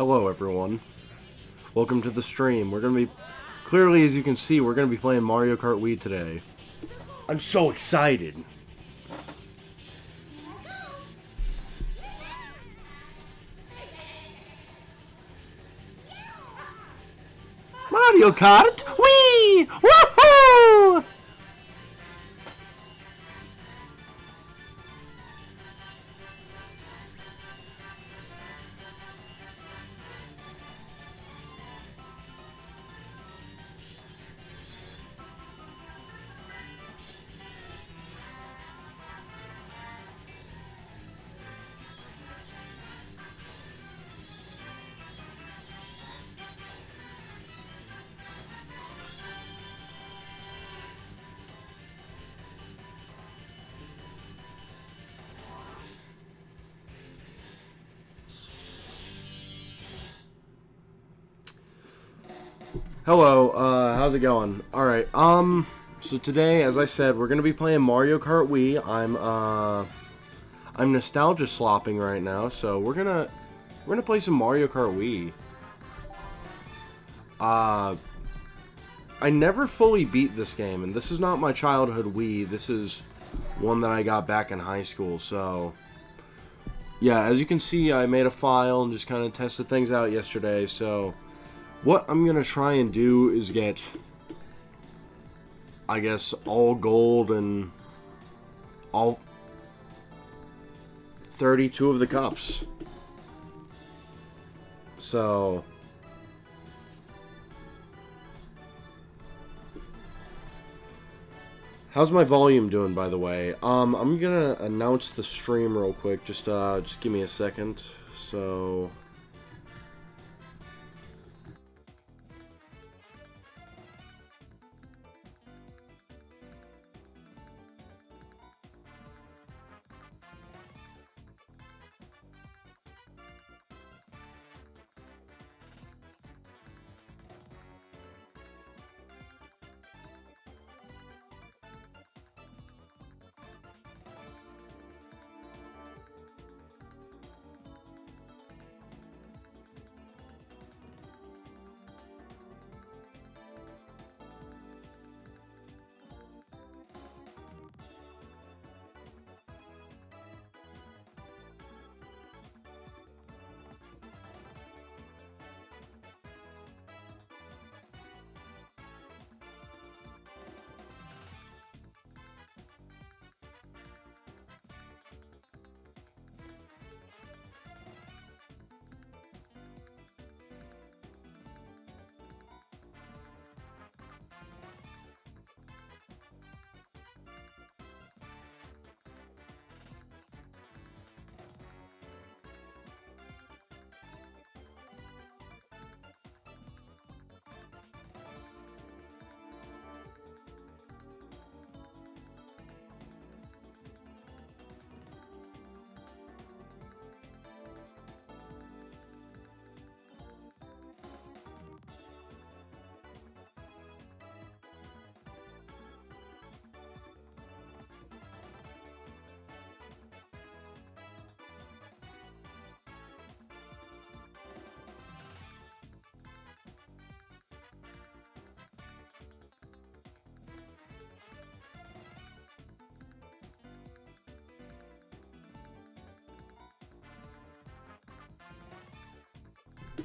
Hello everyone. Welcome to the stream. We're going to be, clearly as you can see, we're going to be playing Mario Kart Wii today. I'm so excited. Mario Kart Wii! Woohoo! Hello, how's it going? Alright, so today, as I said, we're gonna be playing Mario Kart Wii. I'm nostalgia slopping right now, so we're gonna play some Mario Kart Wii. I never fully beat this game, and this is not my childhood Wii. This is one that I got back in high school, so yeah, as you can see, I made a file and just kind of tested things out yesterday, so what I'm going to try and do is get, I guess, all gold and all 32 of the cups. So how's my volume doing, by the way? I'm going to announce the stream real quick. Just give me a second. So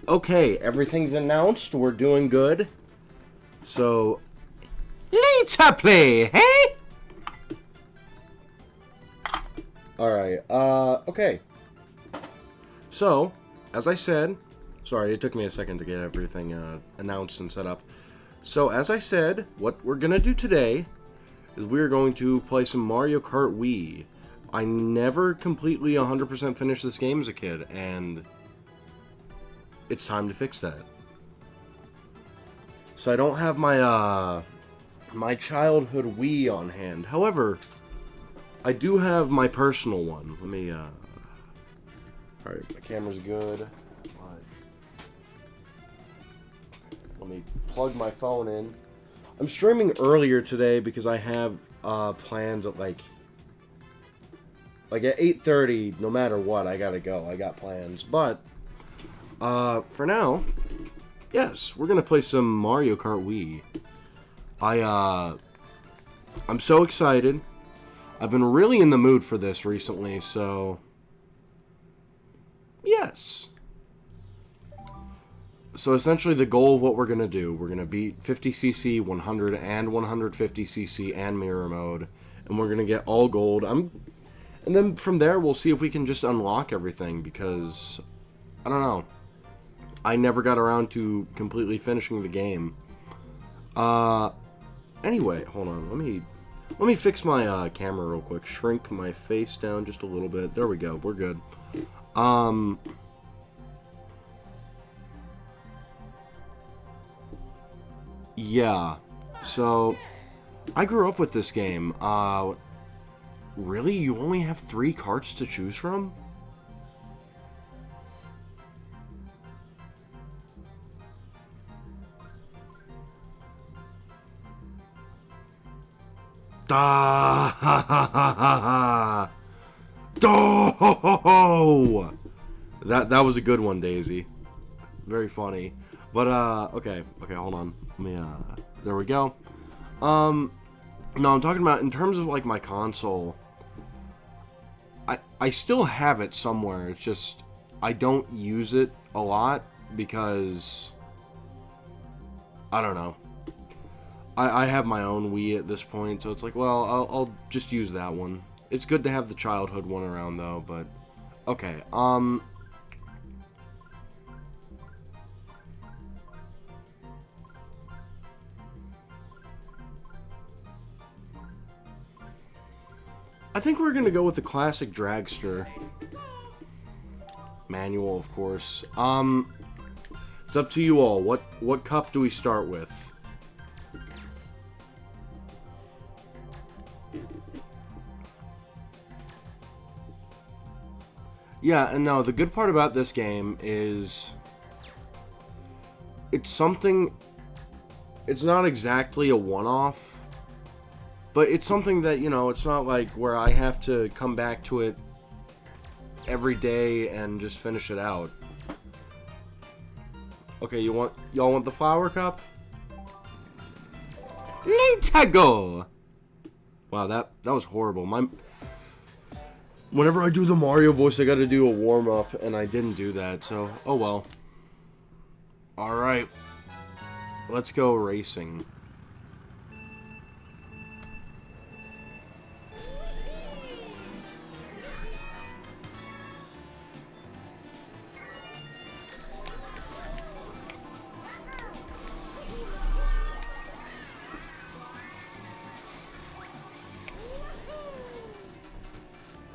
okay, everything's announced. We're doing good. So, let's play, hey? Alright, okay. So, as I said, sorry, it took me a second to get everything announced and set up. So, as I said, what we're gonna do today is we're going to play some Mario Kart Wii. I never completely 100% finished this game as a kid, and it's time to fix that. So I don't have my my childhood Wii on hand. However, I do have my personal one. Let me alright, my camera's good. Let me plug my phone in. I'm streaming earlier today because I have plans at like at 8:30. No matter what, I gotta go. I got plans, but For now, yes, we're gonna play some Mario Kart Wii. I'm so excited. I've been really in the mood for this recently, so... Yes. So essentially the goal of what we're going to do, we're going to beat 50cc, 100, and 150cc and mirror mode. And we're going to get all gold. And then from there we'll see if we can just unlock everything, because... I don't know. I never got around to completely finishing the game. Anyway, hold on. Let me fix my camera real quick. Shrink my face down just a little bit. There we go. We're good. Yeah. So, I grew up with this game. Really? You only have 3 carts to choose from? Da ha ha ha ha ha. That was a good one, Daisy. Very funny. But okay, hold on. Let me there we go. No, I'm talking about in terms of like my console. I still have it somewhere. It's just I don't use it a lot because I don't know. I have my own Wii at this point, so it's like, well, I'll just use that one. It's good to have the childhood one around, though, but... Okay, I think we're gonna go with the classic dragster. Manual, of course. It's up to you all. What cup do we start with? Yeah, and no, the good part about this game is it's something, it's not exactly a one-off, but it's something that, you know, it's not like where I have to come back to it every day and just finish it out. Okay, y'all want the flower cup? Let's go! Wow, that was horrible. Whenever I do the Mario voice, I gotta do a warm-up, and I didn't do that, so, oh well. Alright. Let's go racing.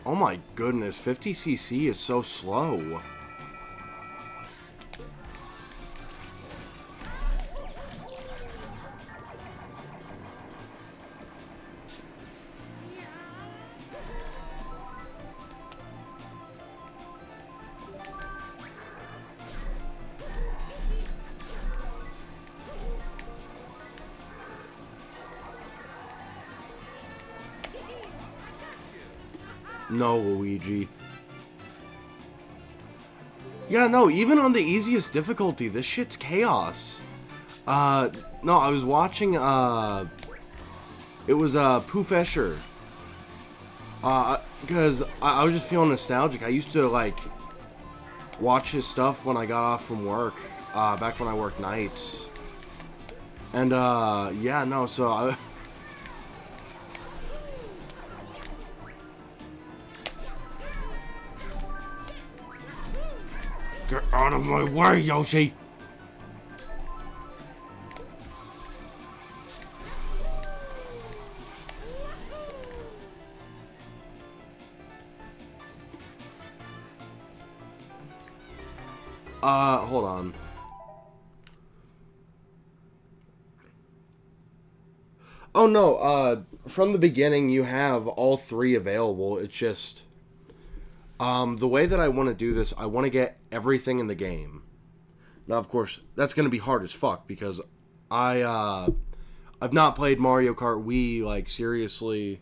Oh my goodness, 50cc is so slow. No, Luigi. Yeah, no, even on the easiest difficulty, this shit's chaos. No, I was watching, it was, Poof Escher. Because I was just feeling nostalgic. I used to, like, watch his stuff when I got off from work, back when I worked nights. And, yeah, no, so I... Get out of my way, Yoshi! Hold on. Oh no, from the beginning you have all 3 available. It's just... the way that I want to do this, I want to get everything in the game. Now, of course, that's going to be hard as fuck, because I've not played Mario Kart Wii, like, seriously,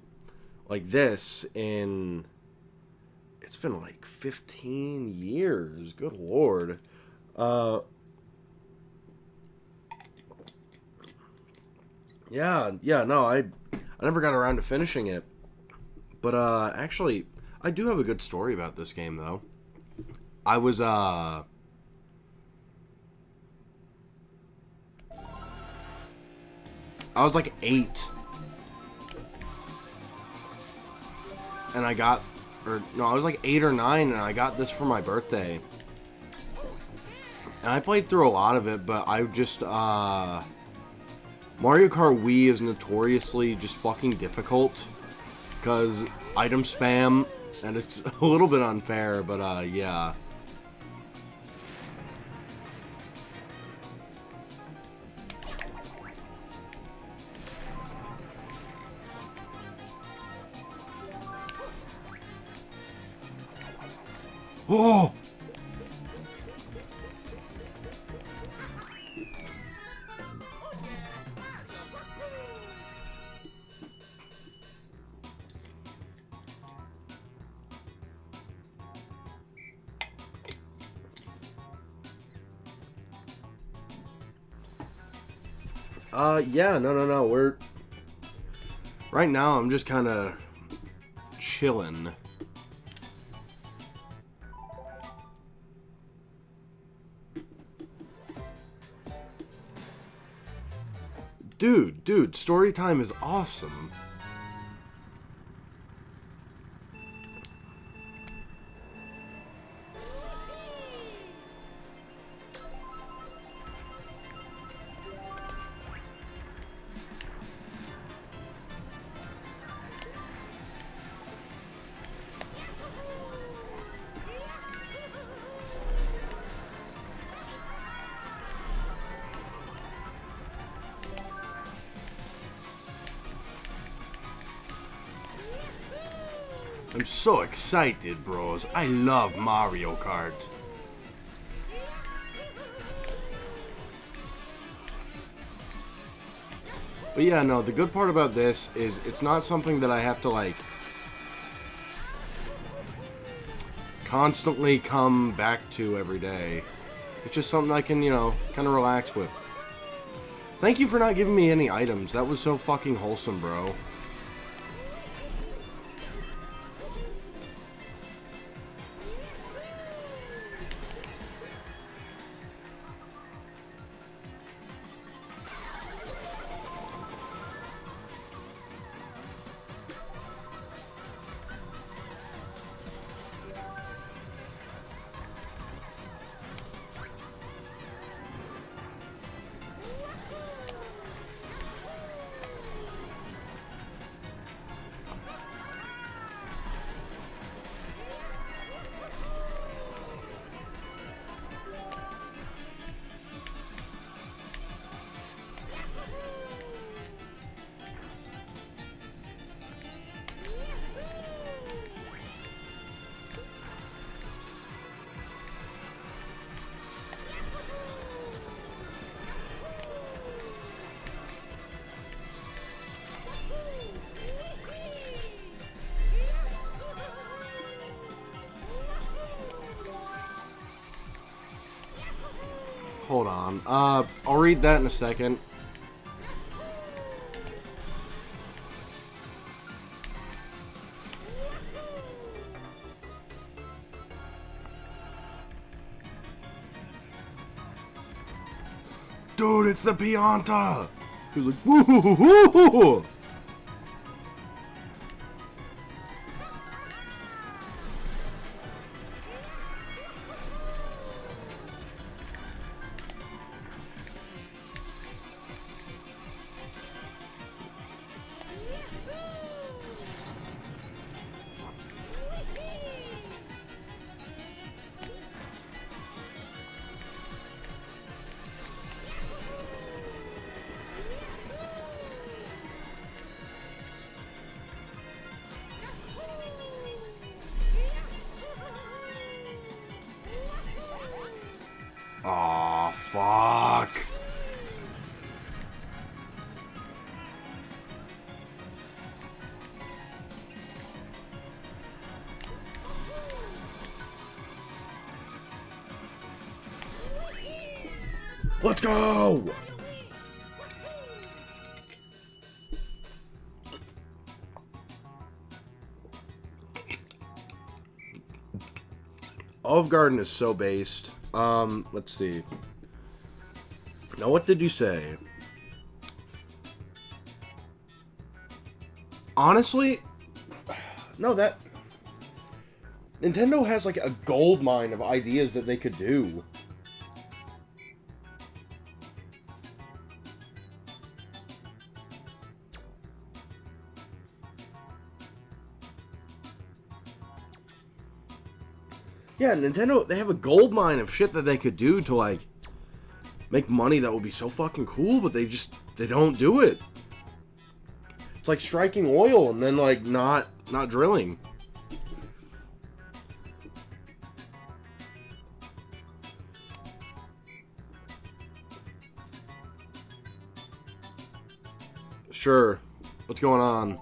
like this in... It's been, like, 15 years. Good lord. Uh, yeah, no, I never got around to finishing it. But, actually, I do have a good story about this game, though. I was, I was like 8. And I got, or, no, I was like 8 or 9, and I got this for my birthday. And I played through a lot of it, but I just, Mario Kart Wii is notoriously just fucking difficult. Because item spam, and it's a little bit unfair, but, yeah. Oh! Yeah, no. Right now, I'm just kind of chilling. Dude, story time is awesome. I'm so excited, bros. I love Mario Kart. But yeah, no, the good part about this is it's not something that I have to, like, constantly come back to every day. It's just something I can, you know, kind of relax with. Thank you for not giving me any items. That was so fucking wholesome, bro. Hold on. I'll read that in a second. Dude, it's the Pianta! He was like, woo-hoo-hoo-hoo-hoo! Let's go! Olive Garden is so based. Let's see. Now, what did you say? Honestly, no, that... Nintendo has, like, a gold mine of ideas that they could do. Yeah, Nintendo, they have a gold mine of shit that they could do to, like, make money that would be so fucking cool, but they don't do it. It's like striking oil and then, like, not drilling. Sure. What's going on?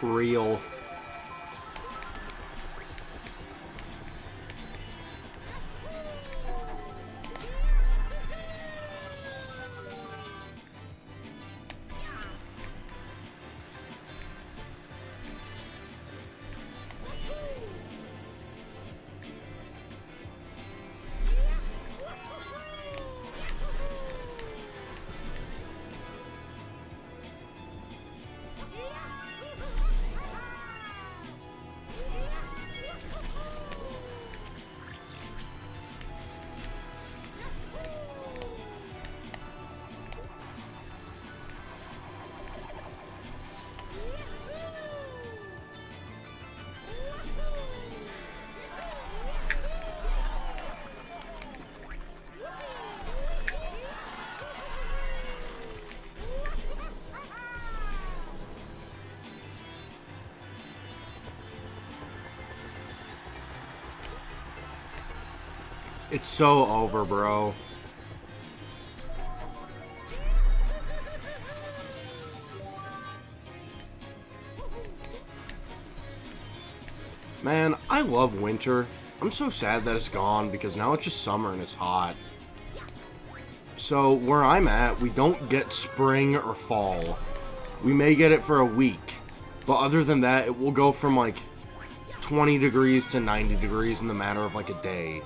Real. It's so over, bro. Man, I love winter. I'm so sad that it's gone because now it's just summer and it's hot. So, where I'm at, we don't get spring or fall. We may get it for a week. But other than that, it will go from like 20 degrees to 90 degrees in the matter of like a day.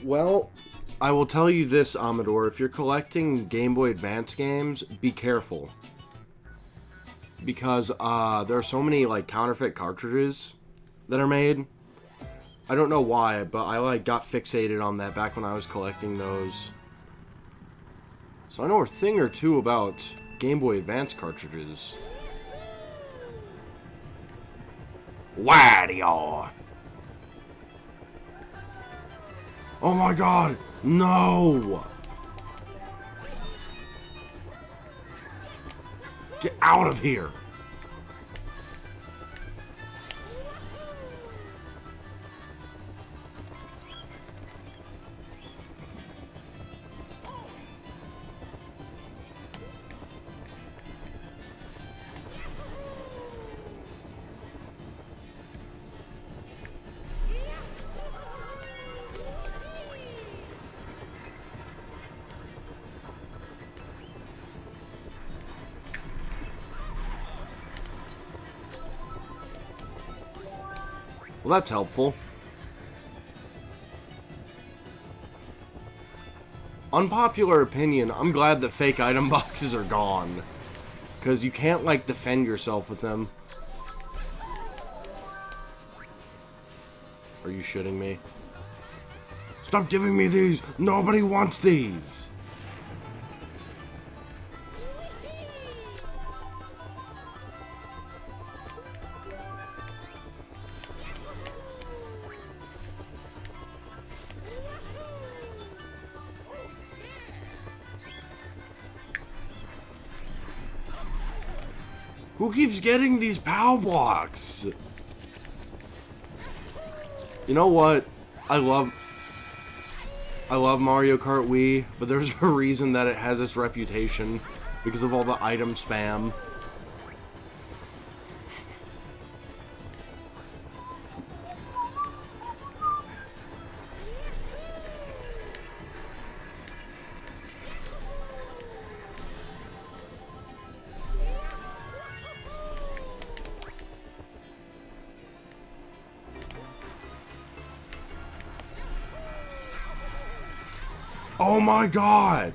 Well, I will tell you this, Amador. If you're collecting Game Boy Advance games, be careful. Because there are so many, like, counterfeit cartridges that are made. I don't know why, but I, like, got fixated on that back when I was collecting those. So I know a thing or two about Game Boy Advance cartridges. Wadio! Oh my god! No! Get out of here! Well, that's helpful. Unpopular opinion, I'm glad that fake item boxes are gone. Because you can't, like, defend yourself with them. Are you shitting me? Stop giving me these! Nobody wants these! Who keeps getting these POW blocks? You know what? I love Mario Kart Wii, but there's a reason that it has this reputation because of all the item spam. Oh my god!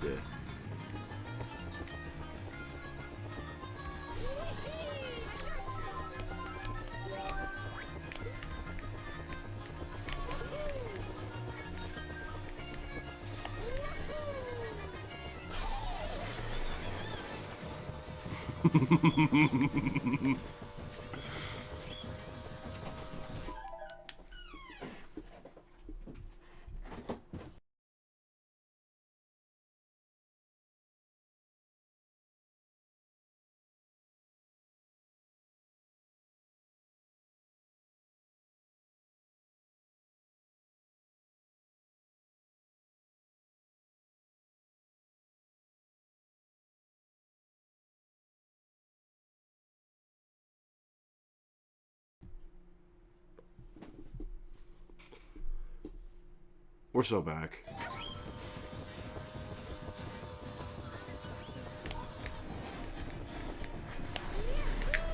We're so back.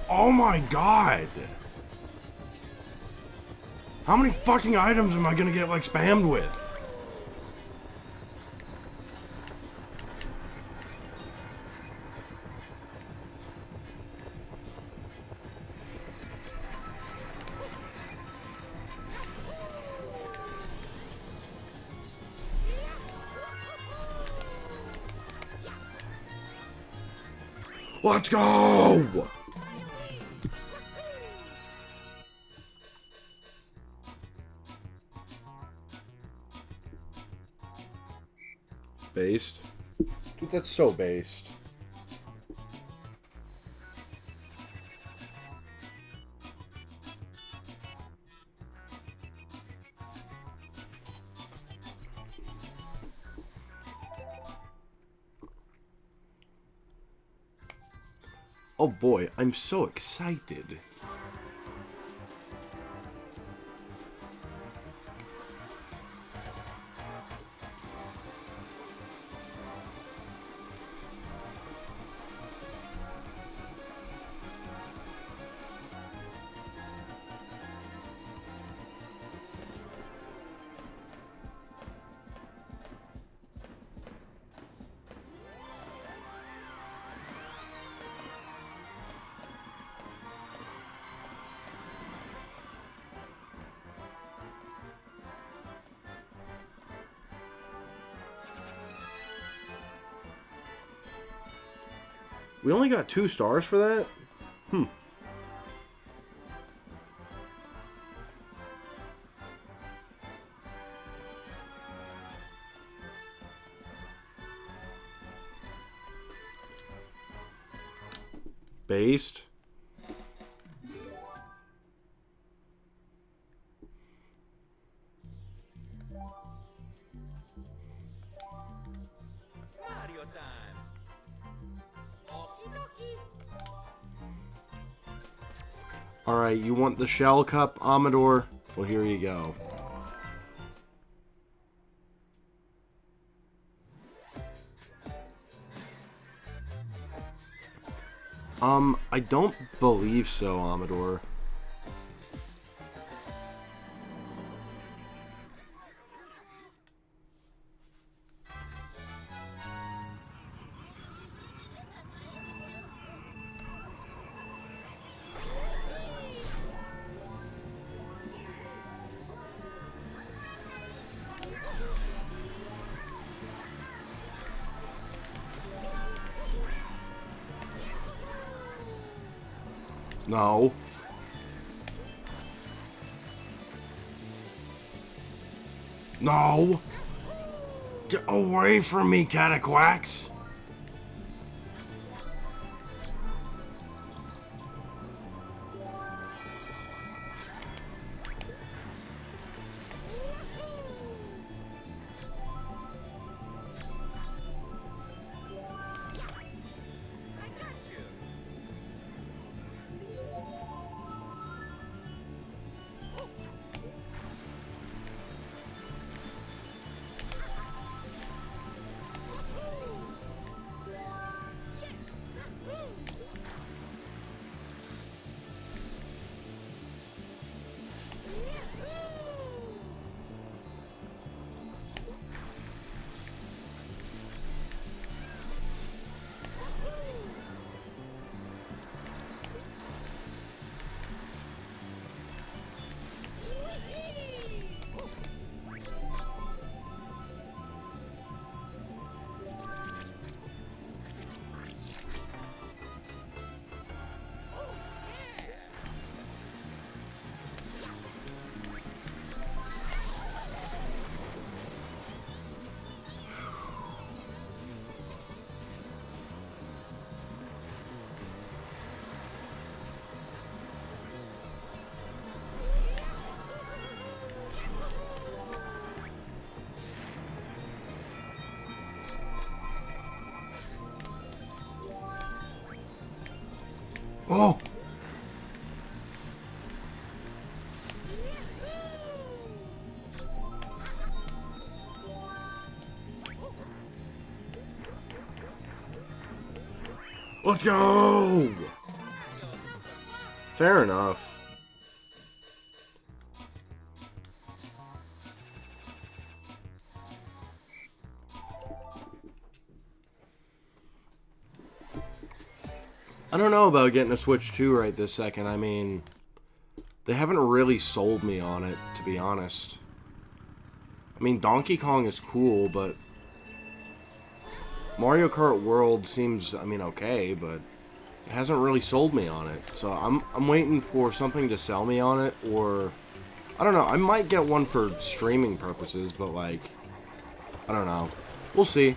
Oh my god! How many fucking items am I gonna get, like, spammed with? Let's go! Based? Dude, that's so based. Oh boy, I'm so excited. We only got 2 stars for that? Hmm. Based. Mario time. Okie dokie. Alright, you want the Shell Cup, Amador? Well, here you go. I don't believe so, Amador. No. No! Get away from me, Cataquax! I got you. Oh! Let's go! Fair enough. I don't know about getting a Switch 2 right this second. I mean, they haven't really sold me on it, to be honest. I mean, Donkey Kong is cool, but Mario Kart World seems, I mean, okay, but it hasn't really sold me on it. So I'm waiting for something to sell me on it, or I don't know. I might get one for streaming purposes, but like, I don't know. We'll see.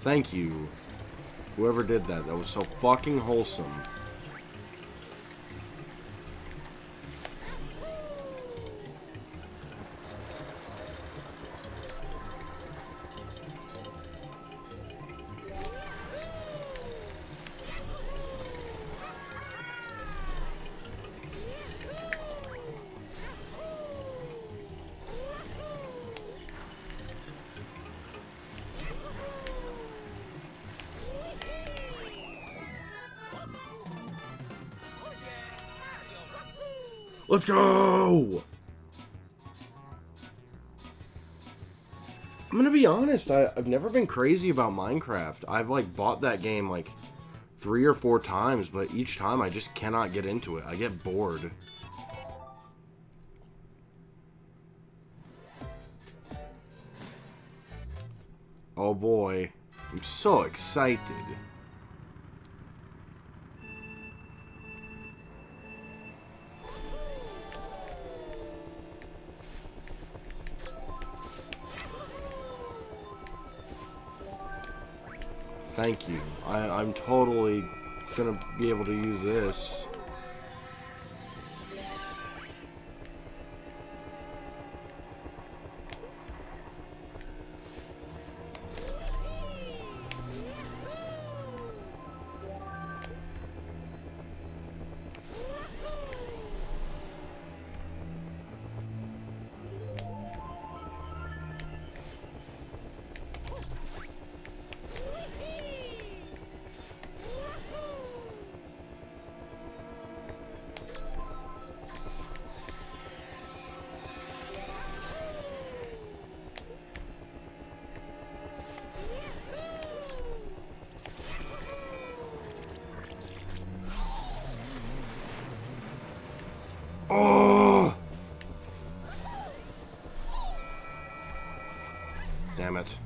Thank you. Whoever did that, that was so fucking wholesome. Let's go! I'm gonna be honest, I've never been crazy about Minecraft. I've like bought that game like 3 or 4 times, but each time I just cannot get into it. I get bored. Oh boy, I'm so excited. Thank you. I'm totally gonna be able to use this. Oh! Damn it.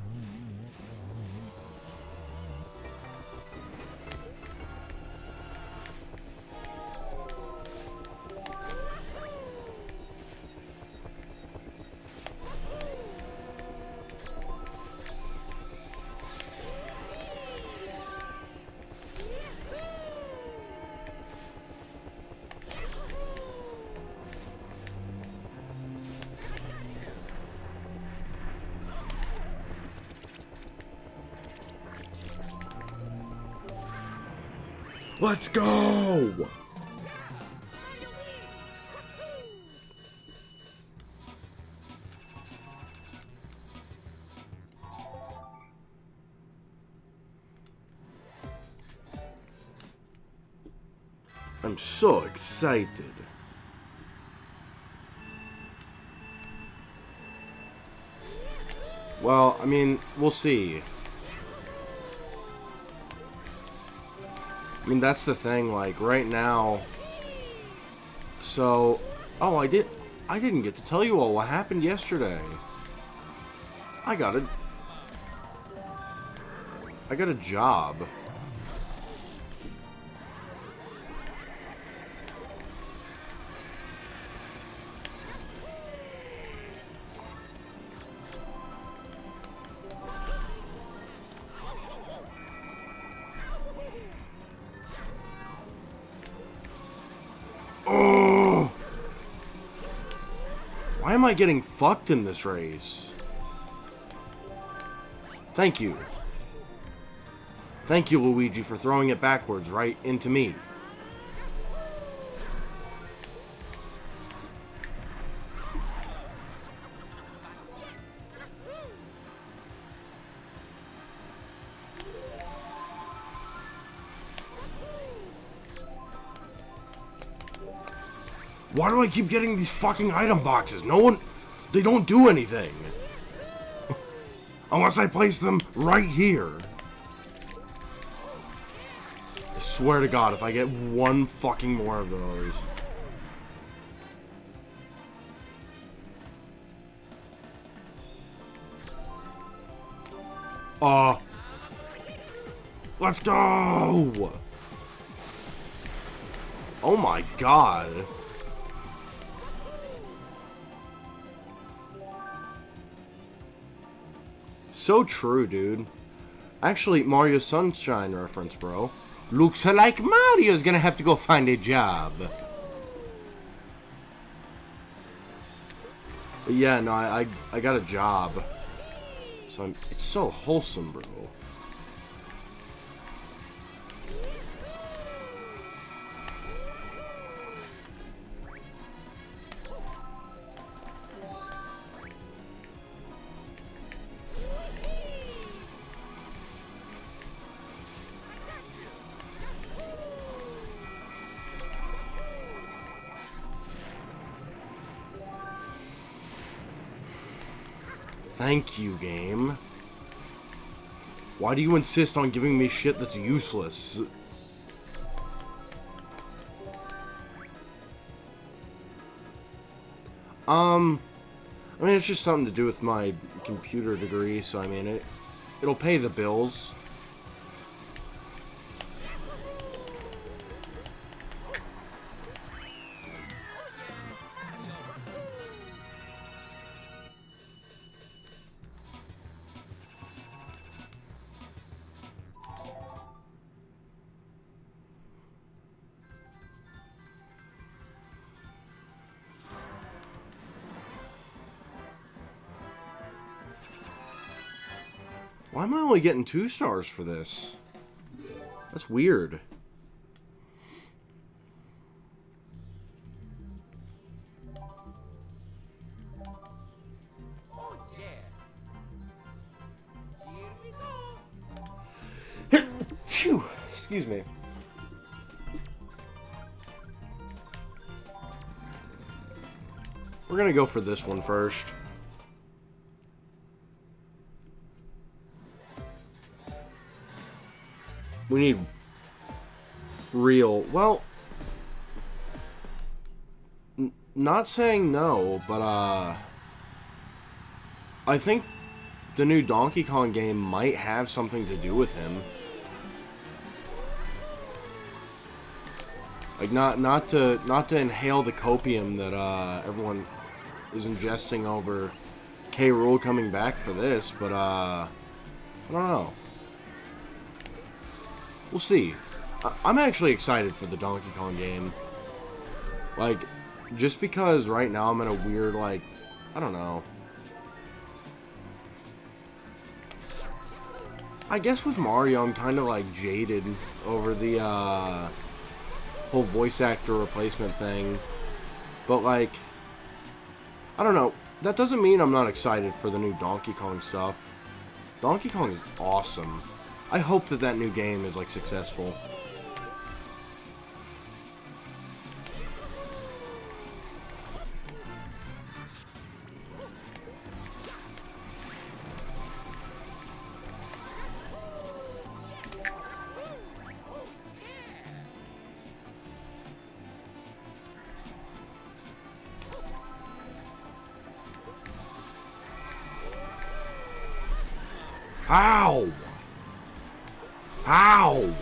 Let's go! I'm so excited. Well, I mean, we'll see. I mean, that's the thing, like, right now... So... Oh, I didn't get to tell you all what happened yesterday. I got a job. Oh! Why am I getting fucked in this race? Thank you. Thank you, Luigi, for throwing it backwards right into me. Why do I keep getting these fucking item boxes? They don't do anything. Unless I place them right here. I swear to God, if I get one fucking more of those. Let's go! Oh my God. So true, dude. Actually, Mario Sunshine reference, bro. Looks like Mario's gonna have to go find a job. But yeah, no, I got a job. So it's so wholesome, bro. Thank you, game. Why do you insist on giving me shit that's useless? I mean, it's just something to do with my computer degree, so I mean, it'll pay the bills. Why am I only getting 2 stars for this? That's weird. Oh yeah. Here we go. Phew, excuse me. We're gonna go for this one first. We need real. Well, not saying no, but I think the new Donkey Kong game might have something to do with him. Like not to inhale the copium that everyone is ingesting over K. Rool coming back for this, but I don't know. We'll see. I'm actually excited for the Donkey Kong game. Like, just because right now I'm in a weird, like, I don't know. I guess with Mario, I'm kind of, like, jaded over the, whole voice actor replacement thing. But, like, I don't know. That doesn't mean I'm not excited for the new Donkey Kong stuff. Donkey Kong is awesome. I hope that that new game is, like, successful. Ow! Ow!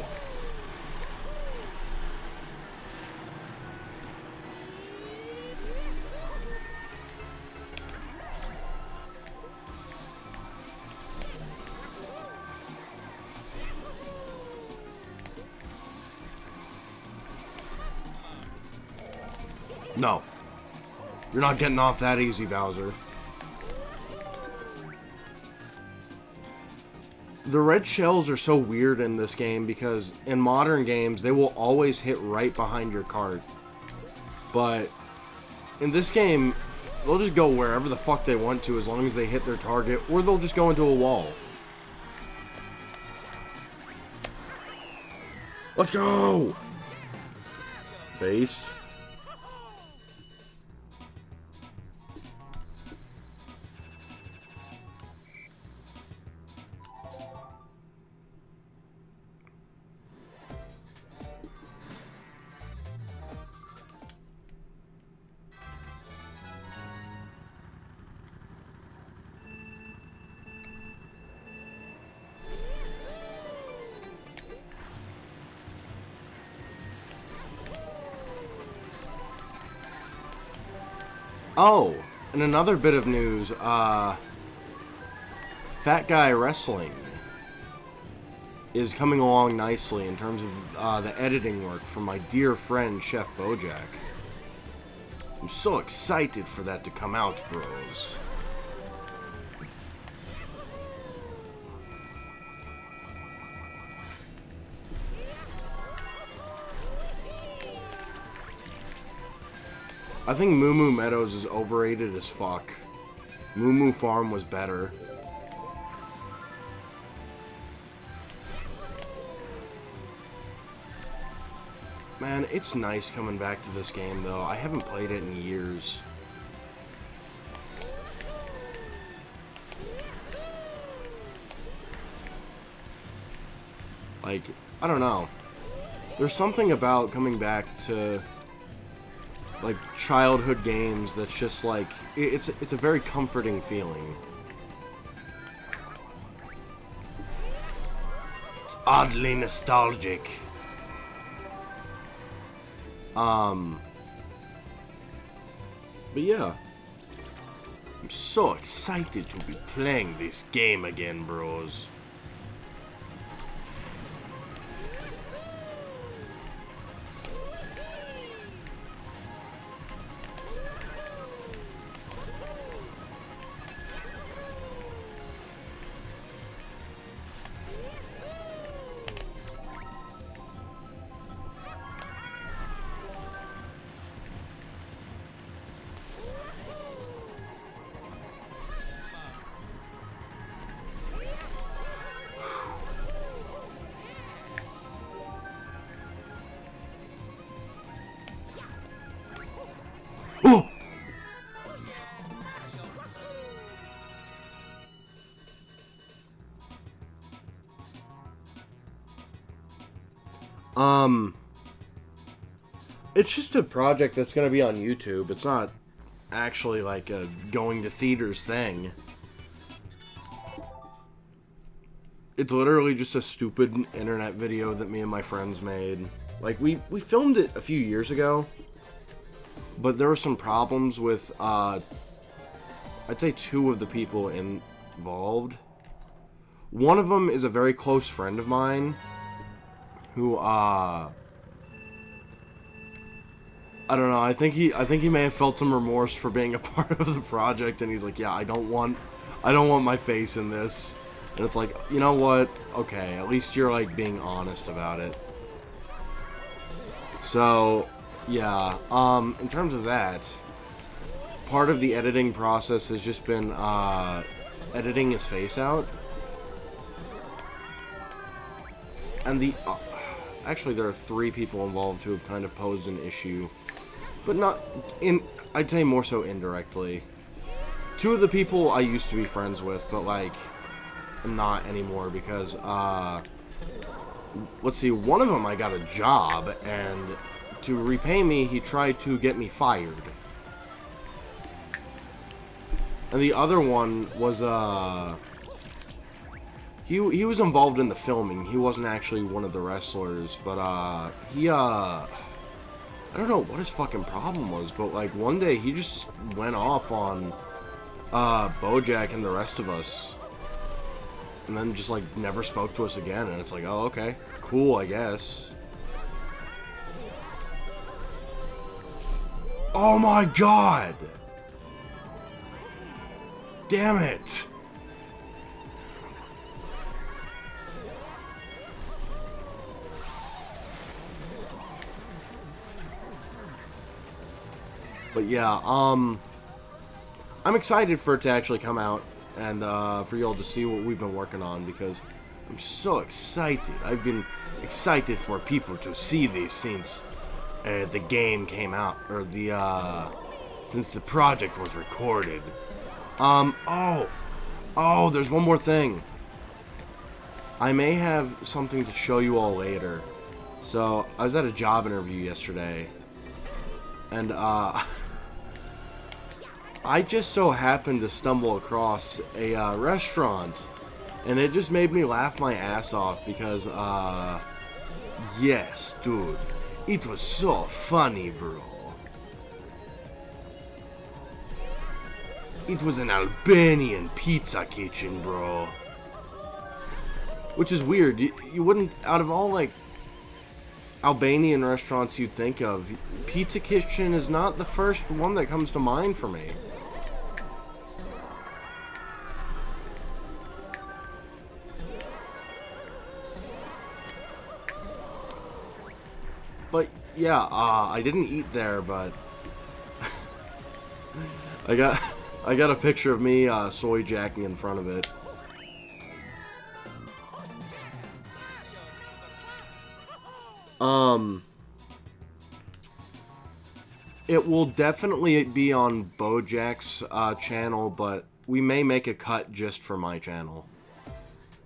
No. You're not getting off that easy, Bowser. The red shells are so weird in this game because in modern games, they will always hit right behind your cart. But in this game, they'll just go wherever the fuck they want to as long as they hit their target, or they'll just go into a wall. Let's go! Base. Oh, and another bit of news, Fat Guy Wrestling. is coming along nicely in terms of the editing work from my dear friend Chef Bojack. I'm so excited for that to come out, bros. I think Moo Moo Meadows is overrated as fuck. Moo Moo Farm was better. Man, it's nice coming back to this game, though. I haven't played it in years. Like, I don't know. There's something about coming back to, like, childhood games that's just, like, it's a very comforting feeling. It's oddly nostalgic. But yeah, I'm so excited to be playing this game again, bros. Oh! It's just a project that's gonna be on YouTube. It's not actually like a going to theaters thing. It's literally just a stupid internet video that me and my friends made. Like, we filmed it a few years ago, but there were some problems with, I'd say 2 of the people involved. One of them is a very close friend of mine, who, I don't know, I think he may have felt some remorse for being a part of the project, and he's like, yeah, I don't want my face in this. And it's like, you know what? Okay, at least you're, like, being honest about it. So, yeah, in terms of that, part of the editing process has just been, editing his face out. And actually there are 3 people involved who have kind of posed an issue. But not, I'd say more so indirectly. 2 of the people I used to be friends with, but, like, not anymore because, let's see, one of them I got a job, and to repay me, he tried to get me fired. And the other one was, he was involved in the filming. He wasn't actually one of the wrestlers, but, I don't know what his fucking problem was, but, like, one day he just went off on, Bojack and the rest of us. And then just, like, never spoke to us again, and it's like, oh, okay, cool, I guess. Oh my god! Damn it! But yeah, I'm excited for it to actually come out, and for y'all to see what we've been working on, because I'm so excited. I've been excited for people to see this since the game came out, or since the project was recorded. Oh, there's one more thing. I may have something to show you all later. So, I was at a job interview yesterday, and I just so happened to stumble across a restaurant, and it just made me laugh my ass off because, yes, dude, it was so funny, bro. It was an Albanian pizza kitchen, bro. Which is weird. You wouldn't, out of all, like, Albanian restaurants you'd think of, Pizza Kitchen is not the first one that comes to mind for me. But, yeah, I didn't eat there, but I got a picture of me soy jacking in front of it. It will definitely be on Bojack's channel, but we may make a cut just for my channel.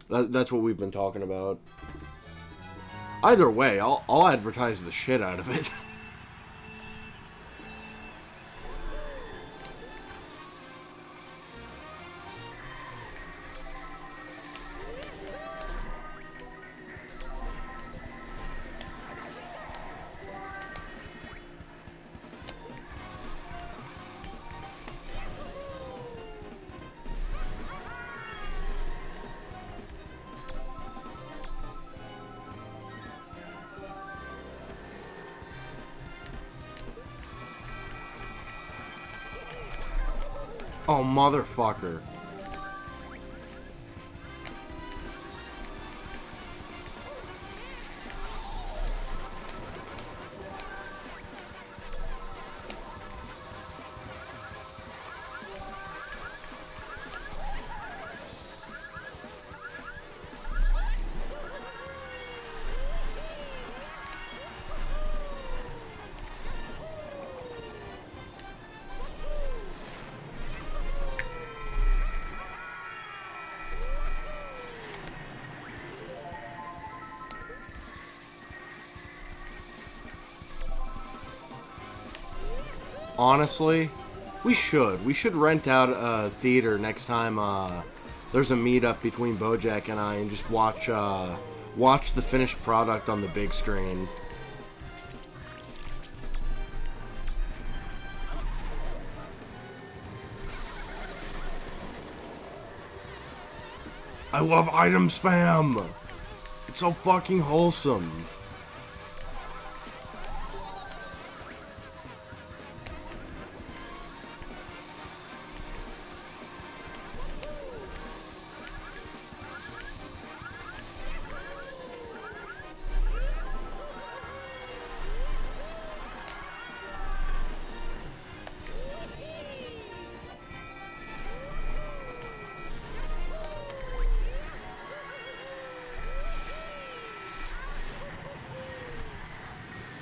That's what we've been talking about. Either way, I'll advertise the shit out of it. Oh, motherfucker. Honestly, we should rent out a theater next time there's a meetup between Bojack and I, and just watch the finished product on the big screen. I love item spam. It's so fucking wholesome.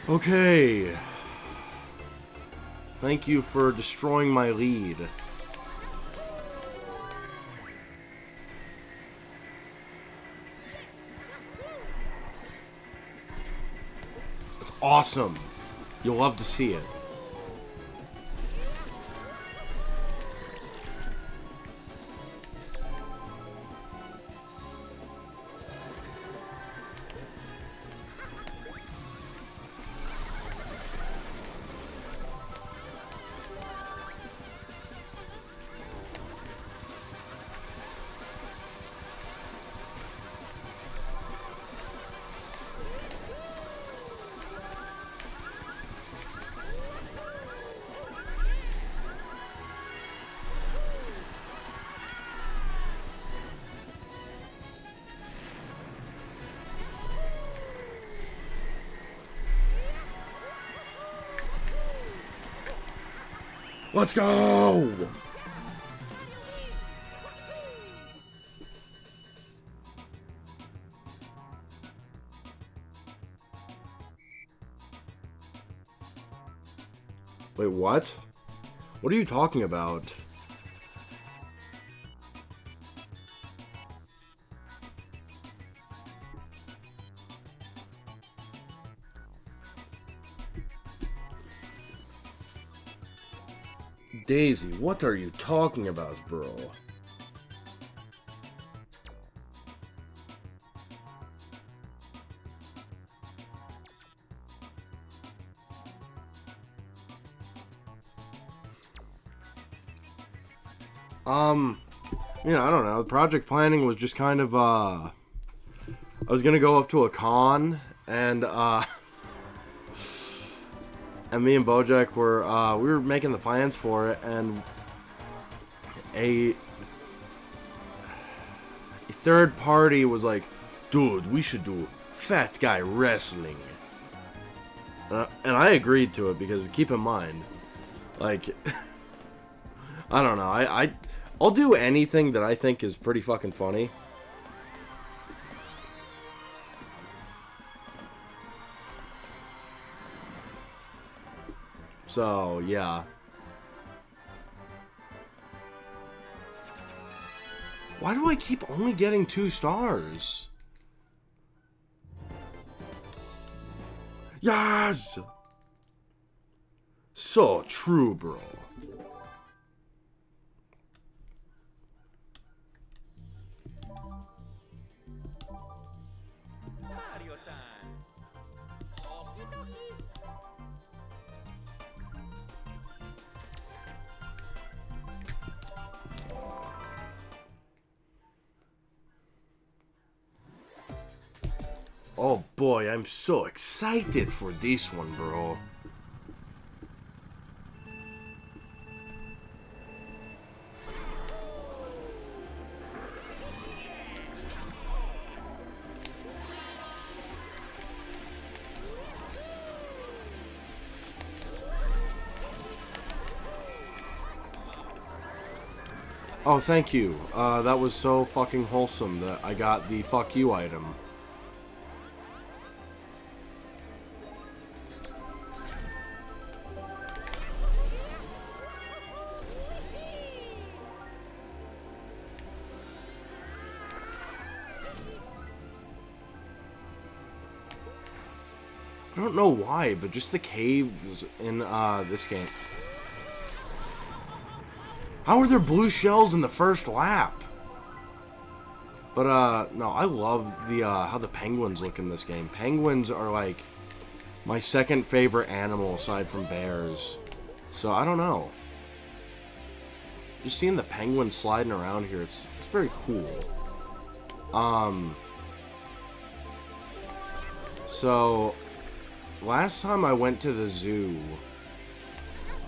Okay. Thank you for destroying my lead. It's awesome. You'll love to see it. Let's go! Wait, what? What are you talking about? Daisy, what are you talking about, bro? I don't know. The project planning was just kind of, I was gonna go up to a con, and me and Bojack were we were making the plans for it, and a third party was like, dude, we should do fat guy wrestling. And I agreed to it because keep in mind, like, I don't know, I'll do anything that I think is pretty fucking funny. So, yeah. Why do I keep only getting 2 stars? Yes! So true, bro. Mario time. Okie dokie. Oh boy, I'm so excited for this one, bro. Oh, thank you. That was so fucking wholesome that I got the fuck you item. I don't know why, but just the caves in this game. How are there blue shells in the first lap? But no, I love the how the penguins look in this game. Penguins are like my second favorite animal aside from bears. So I don't know. Just seeing the penguins sliding around here, it's very cool. So last time I went to the zoo,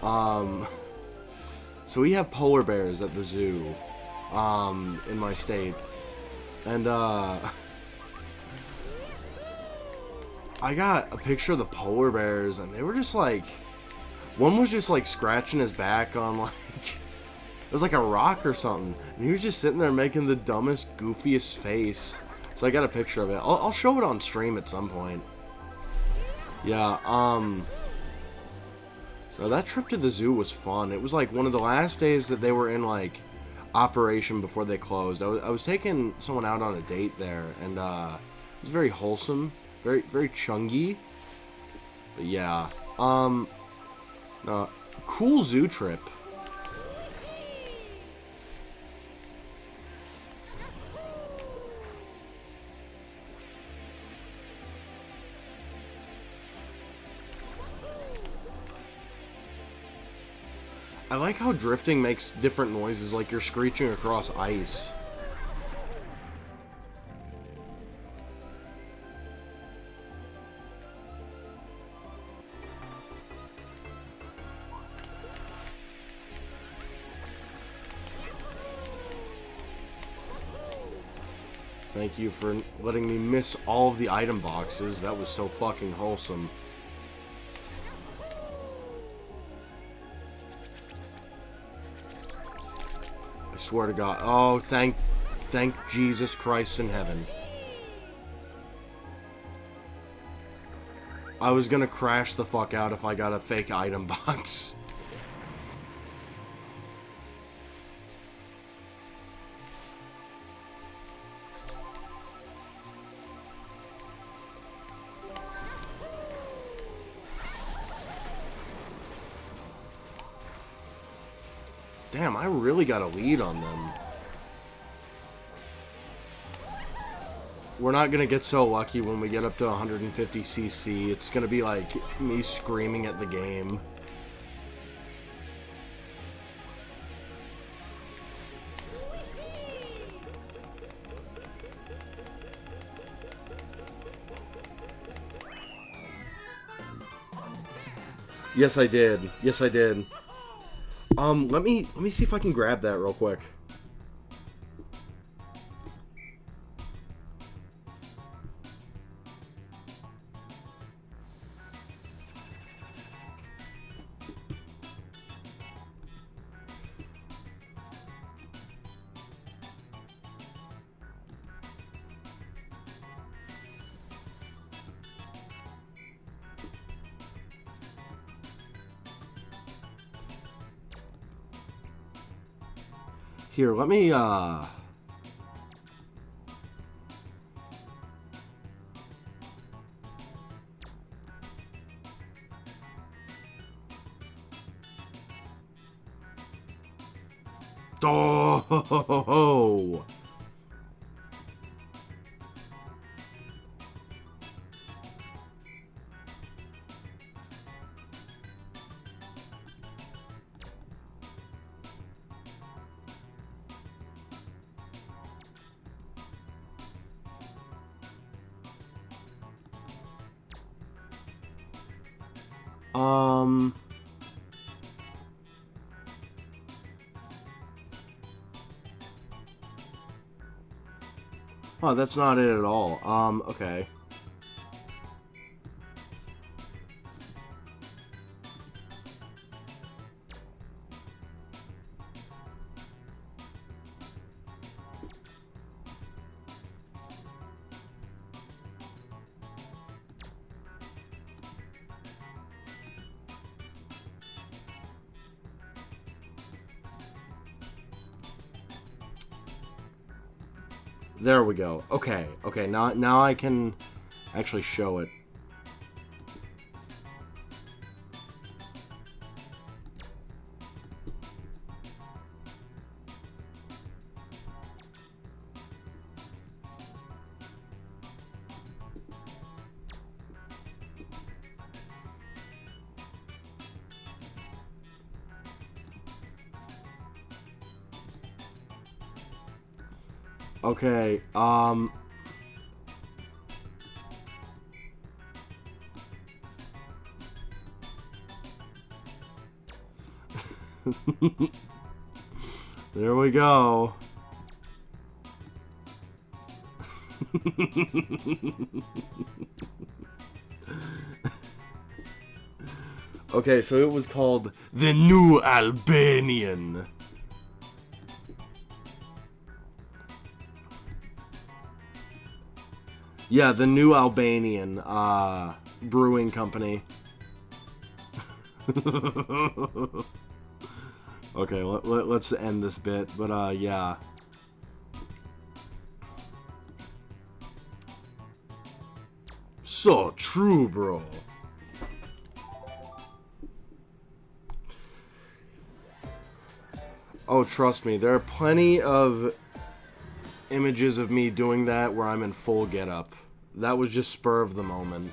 so we have polar bears at the zoo, in my state, and I got a picture of the polar bears, and they were just like, one was just like scratching his back on like, it was like a rock or something, and he was just sitting there making the dumbest, goofiest face. So I got a picture of it. I'll show it on stream at some point. Yeah, no, that trip to the zoo was fun. It was like one of the last days that they were in like operation before they closed. I was taking someone out on a date there, and it was very wholesome, very chungy. But yeah, cool zoo trip. I like how drifting makes different noises, like you're screeching across ice. Thank you for letting me miss all of the item boxes. That was so fucking wholesome. I swear to God. Oh, thank Jesus Christ in heaven. I was gonna crash the fuck out if I got a fake item box. Damn, I really got a lead on them. We're not gonna get so lucky when we get up to 150cc. It's gonna be like me screaming at the game. Yes, I did. Yes, I did. Let me see if I can grab that real quick. Here, let me, Oh! Um... Oh, that's not it at all. Okay. There we go. Okay, okay, now I can actually show it. Okay, there we go. Okay, so it was called The New Albanian. Yeah, The New Albanian, brewing company. Okay, let's end this bit, but, yeah. So true, bro. Oh, trust me, there are plenty of images of me doing that where I'm in full getup. That was just spur of the moment.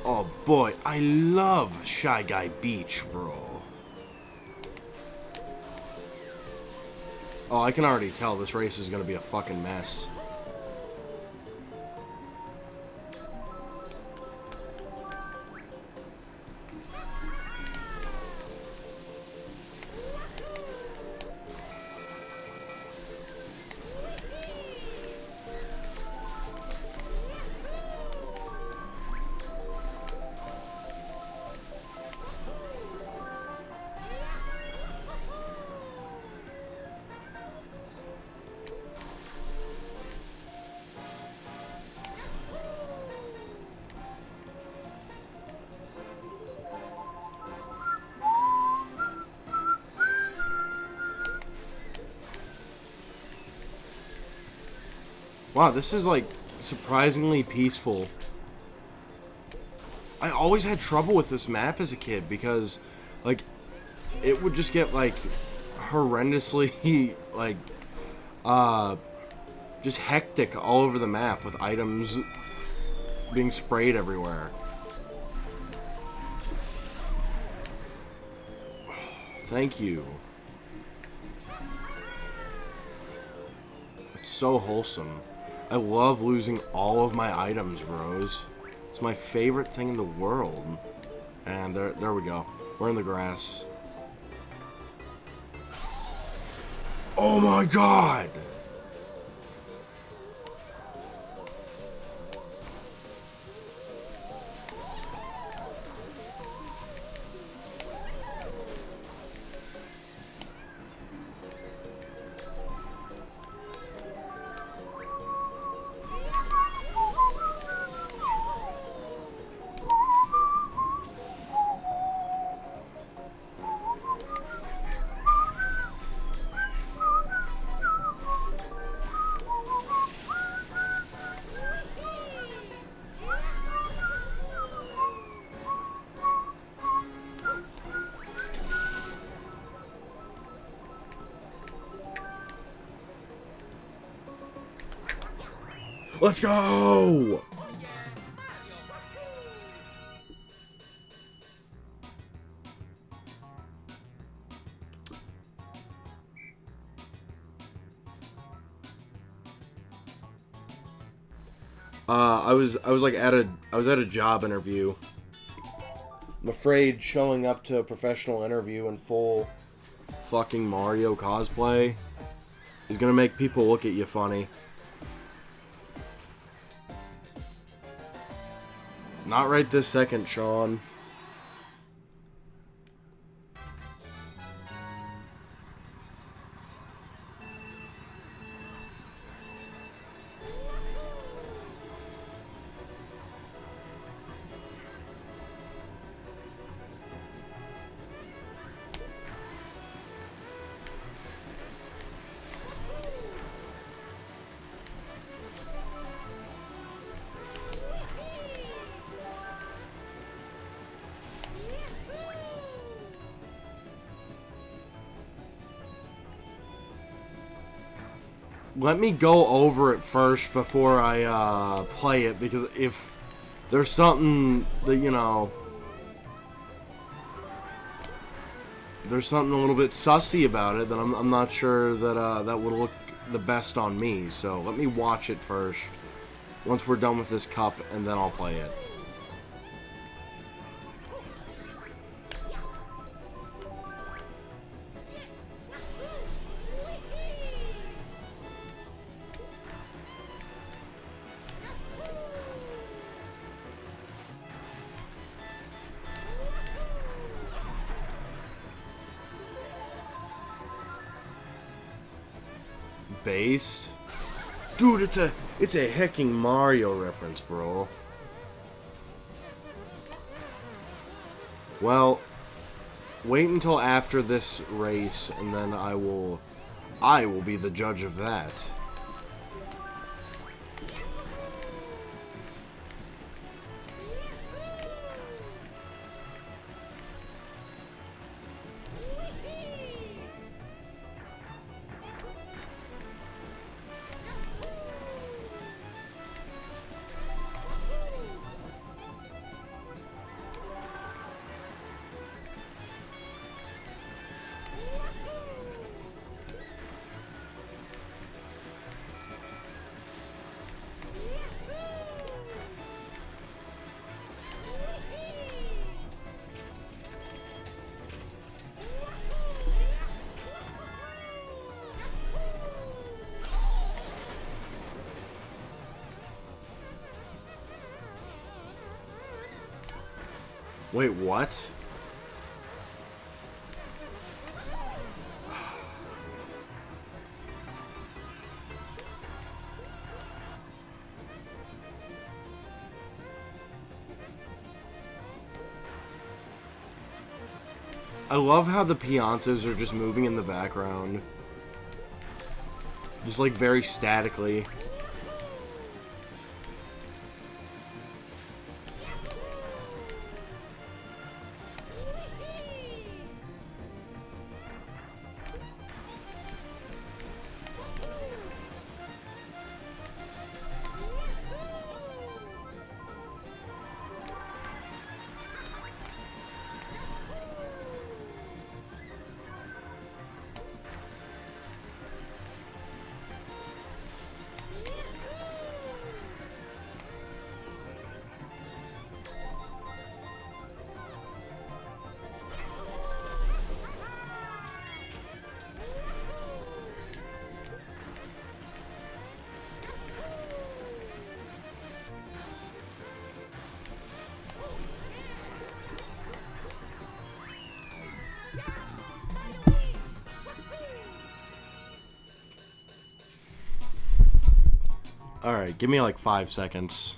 Oh boy, I love Shy Guy Beach, bro. Oh, I can already tell this race is gonna be a fucking mess. Wow, this is, like, surprisingly peaceful. I always had trouble with this map as a kid because, like, it would just get, like, horrendously, like, just hectic all over the map with items being sprayed everywhere. Thank you. It's so wholesome. I love losing all of my items, bros. It's my favorite thing in the world. And there we go. We're in the grass. Oh my god! Let's go! I was like at a job interview. I'm afraid showing up to a professional interview in full fucking Mario cosplay is gonna make people look at you funny. Not right this second, Sean. Let me go over it first before I play it, because if there's something that, you know, there's something a little bit sussy about it, then I'm not sure that that would look the best on me. So let me watch it first, once we're done with this cup, and then I'll play it. Based? Dude, it's a hecking Mario reference, bro. Well, wait until after this race, and then I will be the judge of that. Wait, what? I love how the Piantas are just moving in the background. Just like very statically. Alright, give me like 5 seconds.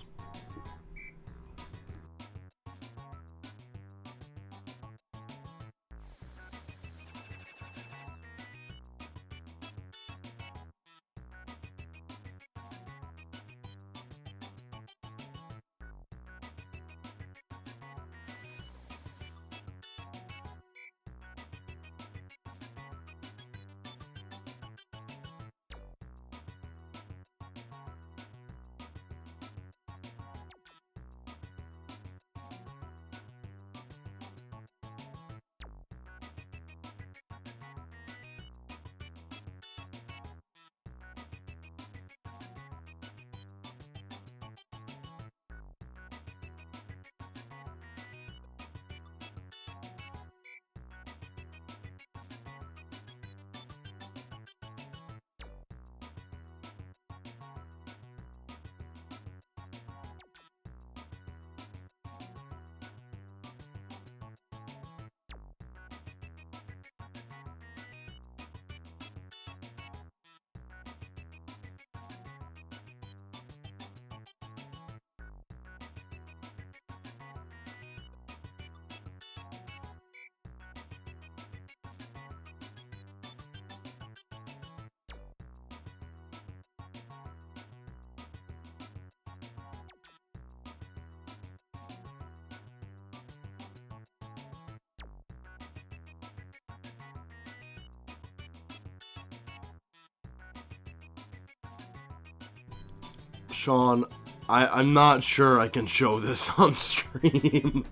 Sean, I'm not sure I can show this on stream.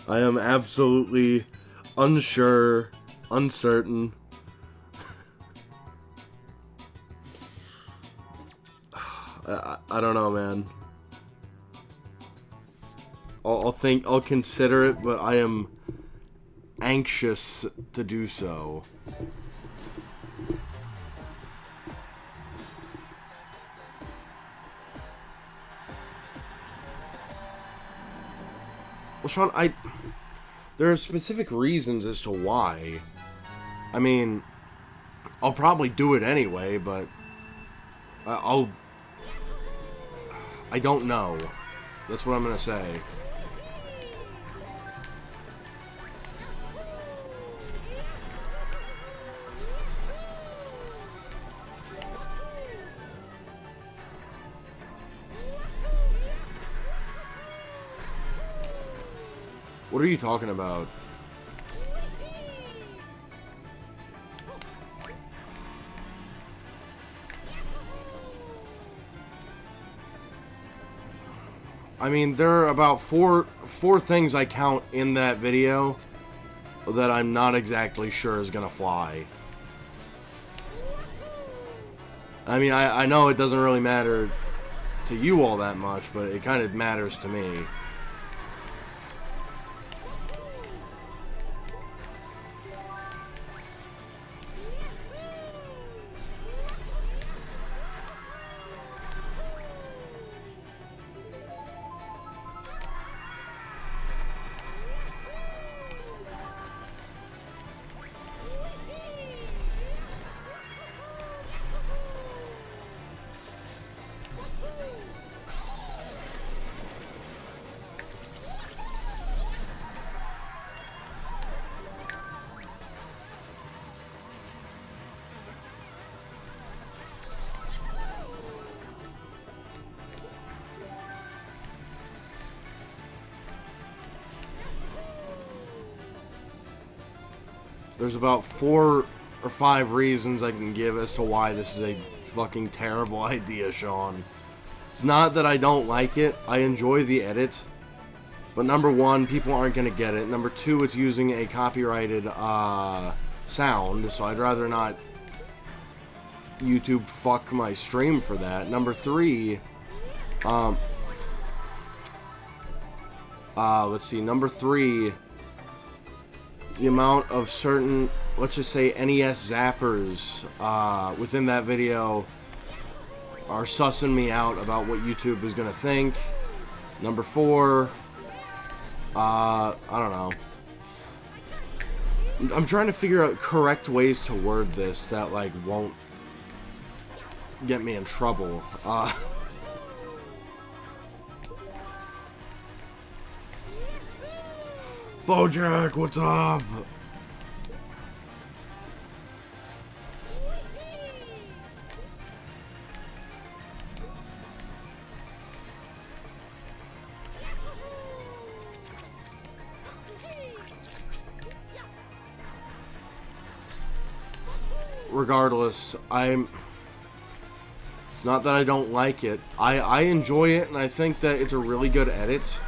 I am absolutely unsure, uncertain. I don't know, man. I'll consider it, but I am anxious to do so. Well, Sean, there are specific reasons as to why. I mean, I'll probably do it anyway, but I don't know. That's what I'm gonna say. What are you talking about? I mean, there are about four things I count in that video that I'm not exactly sure is gonna fly. I mean, I know it doesn't really matter to you all that much, but it kind of matters to me. There's about 4 or 5 reasons I can give as to why this is a fucking terrible idea, Sean. It's not that I don't like it. I enjoy the edit. But number 1, people aren't going to get it. Number 2, it's using a copyrighted sound, so I'd rather not YouTube fuck my stream for that. Number 3, let's see, number 3, the amount of certain, let's just say, NES zappers within that video are sussing me out about what YouTube is gonna think. Number 4, I don't know. I'm trying to figure out correct ways to word this that, like, won't get me in trouble. Bojack, what's up? Regardless, it's not that I don't like it. I enjoy it, and I think that it's a really good edit.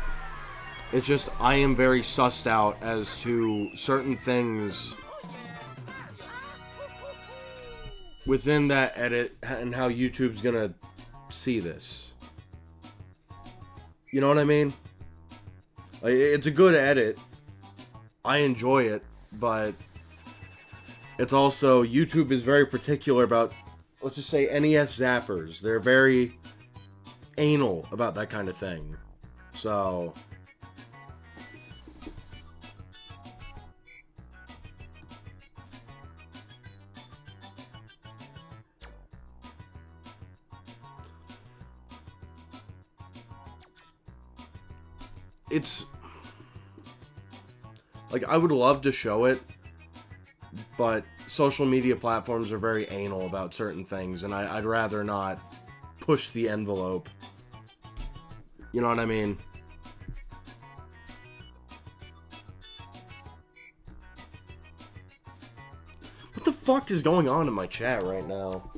It's just, I am very sussed out as to certain things within that edit and how YouTube's gonna see this. You know what I mean? Like, it's a good edit. I enjoy it, but it's also, YouTube is very particular about, let's just say, NES zappers. They're very anal about that kind of thing. So it's like, I would love to show it, but social media platforms are very anal about certain things, and I'd rather not push the envelope. You know what I mean? What the fuck is going on in my chat right now?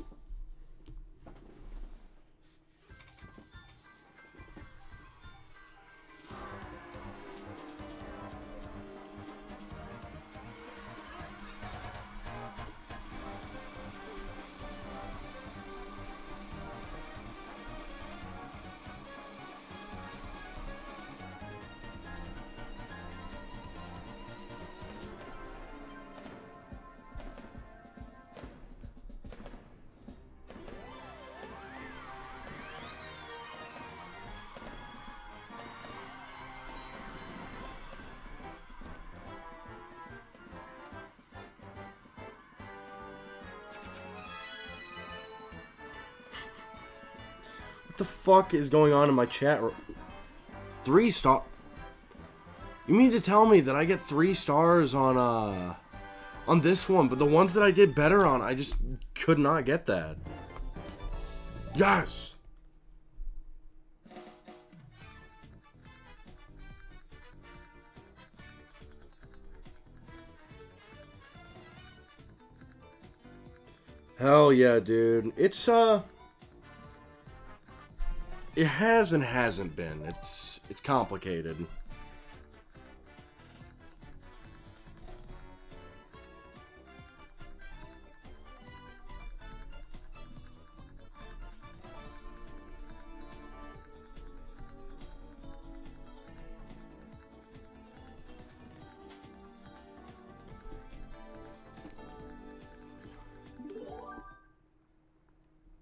What the fuck is going on in my chat? 3 star. You mean to tell me that I get 3 stars on this one, but the ones that I did better on, I just could not get that. Yes. Hell yeah, dude. It's it has and hasn't been. It's complicated.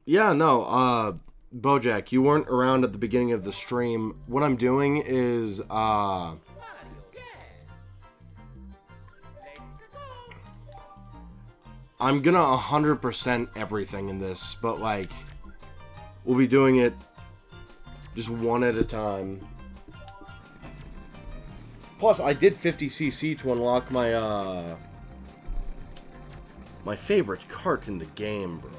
Yeah, no, Bojack, you weren't around at the beginning of the stream. What I'm doing is, I'm gonna 100% everything in this, but, like, we'll be doing it just one at a time. Plus, I did 50cc to unlock my, my favorite cart in the game, bro.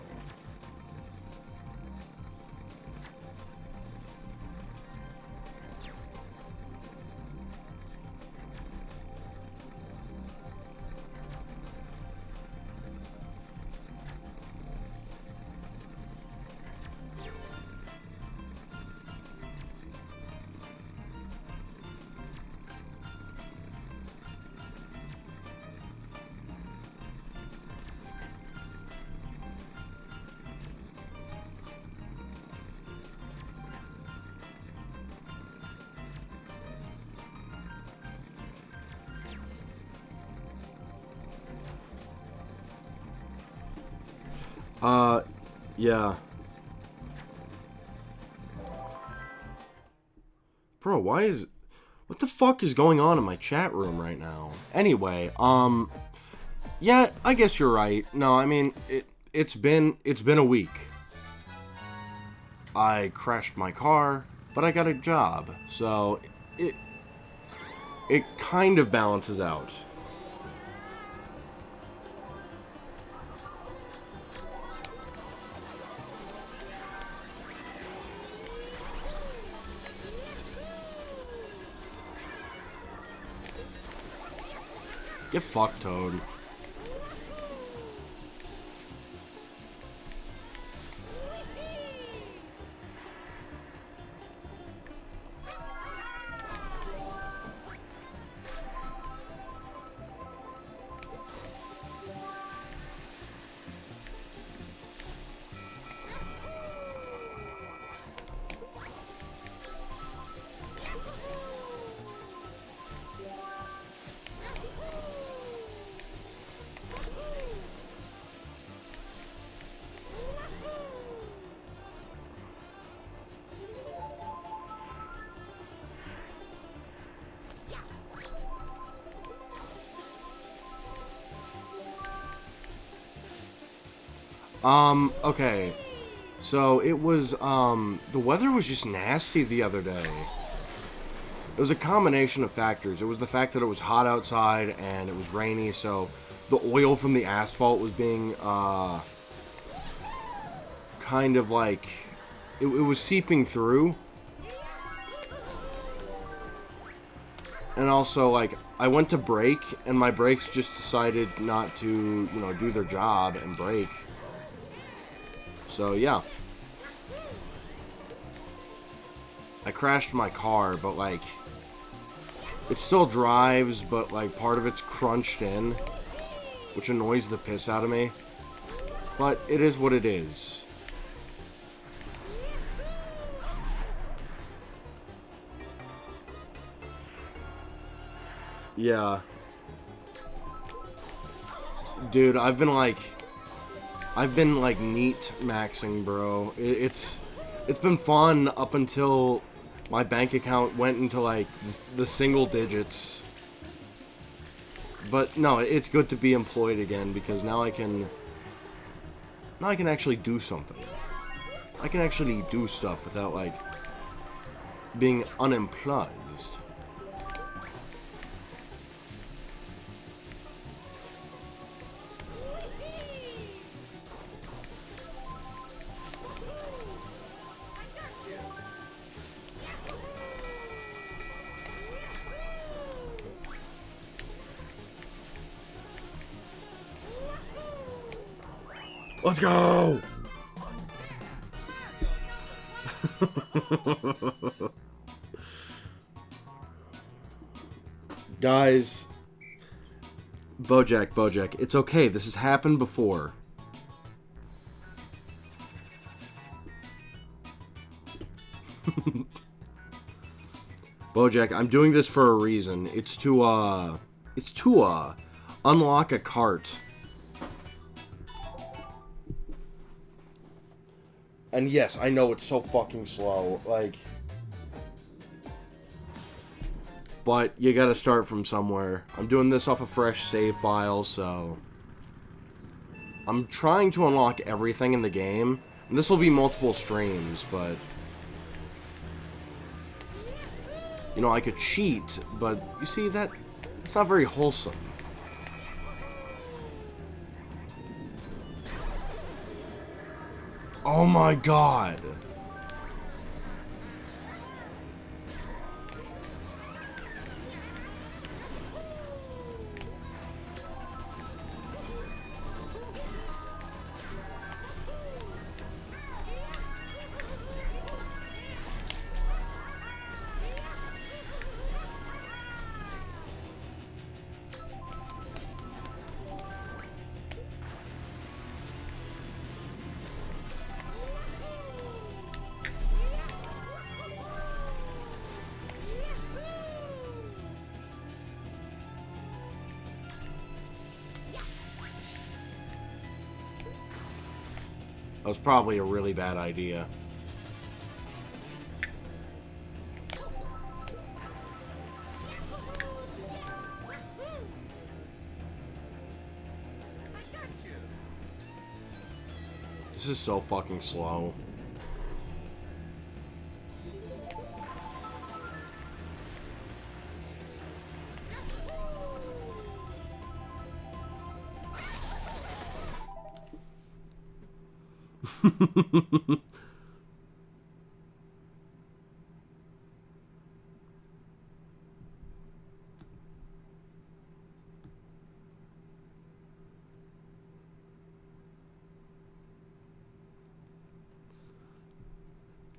Yeah. Bro, what the fuck is going on in my chat room right now? Anyway, yeah, I guess you're right. No, I mean, it's been a week. I crashed my car, but I got a job, so it kind of balances out. Get fucked, Toad. Okay. So it was, the weather was just nasty the other day. It was a combination of factors. It was the fact that it was hot outside and it was rainy, so the oil from the asphalt was being, kind of like, it was seeping through. And also, like, I went to brake, and my brakes just decided not to, you know, do their job and brake. So, yeah. I crashed my car, but, like, it still drives, but, like, part of it's crunched in, which annoys the piss out of me. But it is what it is. Yeah. Dude, I've been neat maxing, bro. It's been fun up until my bank account went into like the single digits. But no, it's good to be employed again because now I can actually do something. I can actually do stuff without like being unemployed. Let's go! Guys, Bojack, it's okay. This has happened before. Bojack, I'm doing this for a reason. It's to unlock a cart. And yes, I know it's so fucking slow, like... But you gotta start from somewhere. I'm doing this off a fresh save file, so... I'm trying to unlock everything in the game. And this will be multiple streams, but... You know, I could cheat, but you see, it's not very wholesome. Oh my god! That was probably a really bad idea. This is so fucking slow.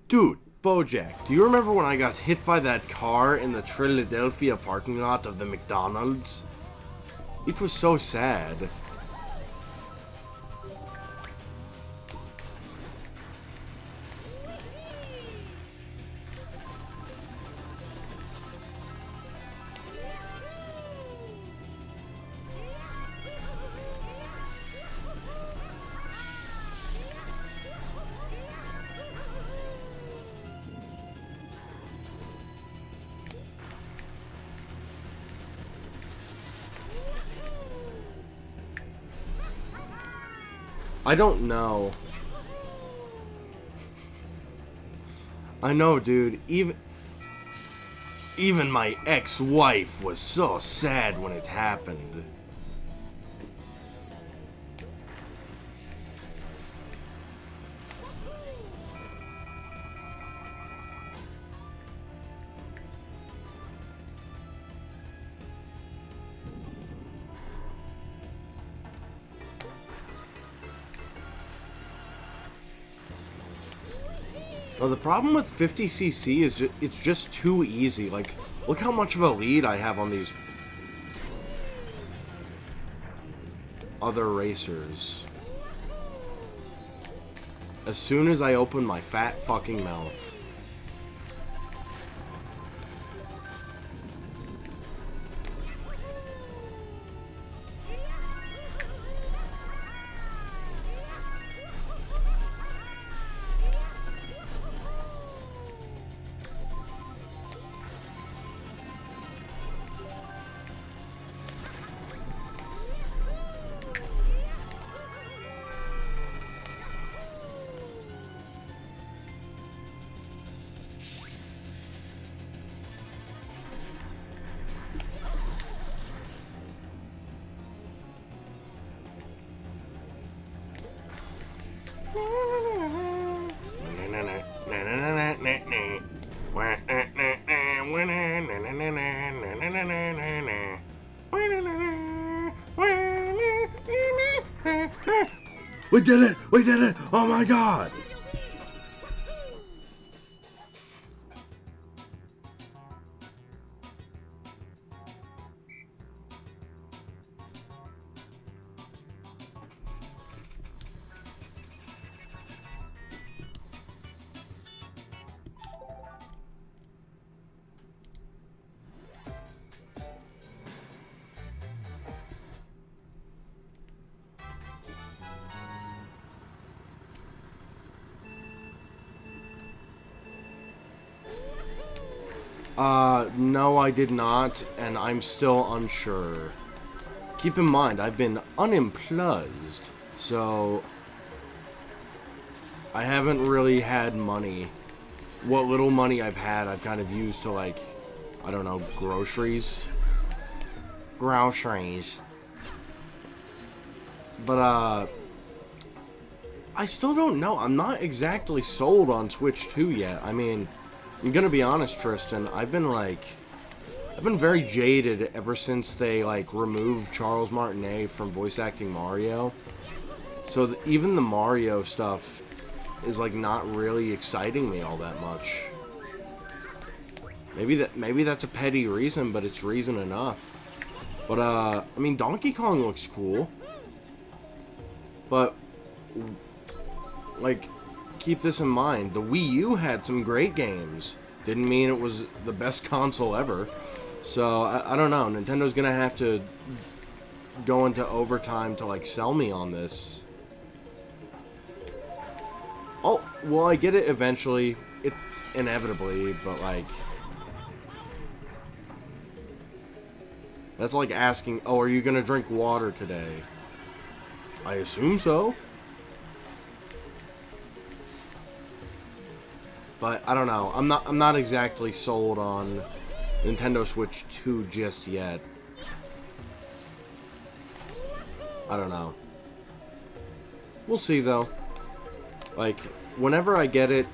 Dude, Bojack, do you remember when I got hit by that car in the Philadelphia parking lot of the McDonald's? It was so sad. I don't know. I know, dude. Even my ex-wife was so sad when it happened. Well, the problem with 50cc is it's just too easy. Like, look how much of a lead I have on these other racers. As soon as I open my fat fucking mouth. We did it! We did it! Oh my god! No, I did not, and I'm still unsure. Keep in mind, I've been unemployed, so I haven't really had money. What little money I've had, I've kind of used to, like, I don't know, groceries. Groceries. But, I still don't know. I'm not exactly sold on Switch 2 yet. I mean, I'm gonna be honest, Tristan, I've been very jaded ever since they, like, removed Charles Martinet from voice acting Mario. So even the Mario stuff is, like, not really exciting me all that much. Maybe that's a petty reason, but it's reason enough. But, I mean, Donkey Kong looks cool. But, like, keep this in mind. The Wii U had some great games. Didn't mean it was the best console ever. So, I don't know. Nintendo's gonna have to go into overtime to, like, sell me on this. Oh, well, I get it eventually. Inevitably, but, like... That's like asking, oh, are you gonna drink water today? I assume so. But I don't know. I'm not exactly sold on Nintendo Switch 2 just yet. I don't know. We'll see though. Like, whenever I get it,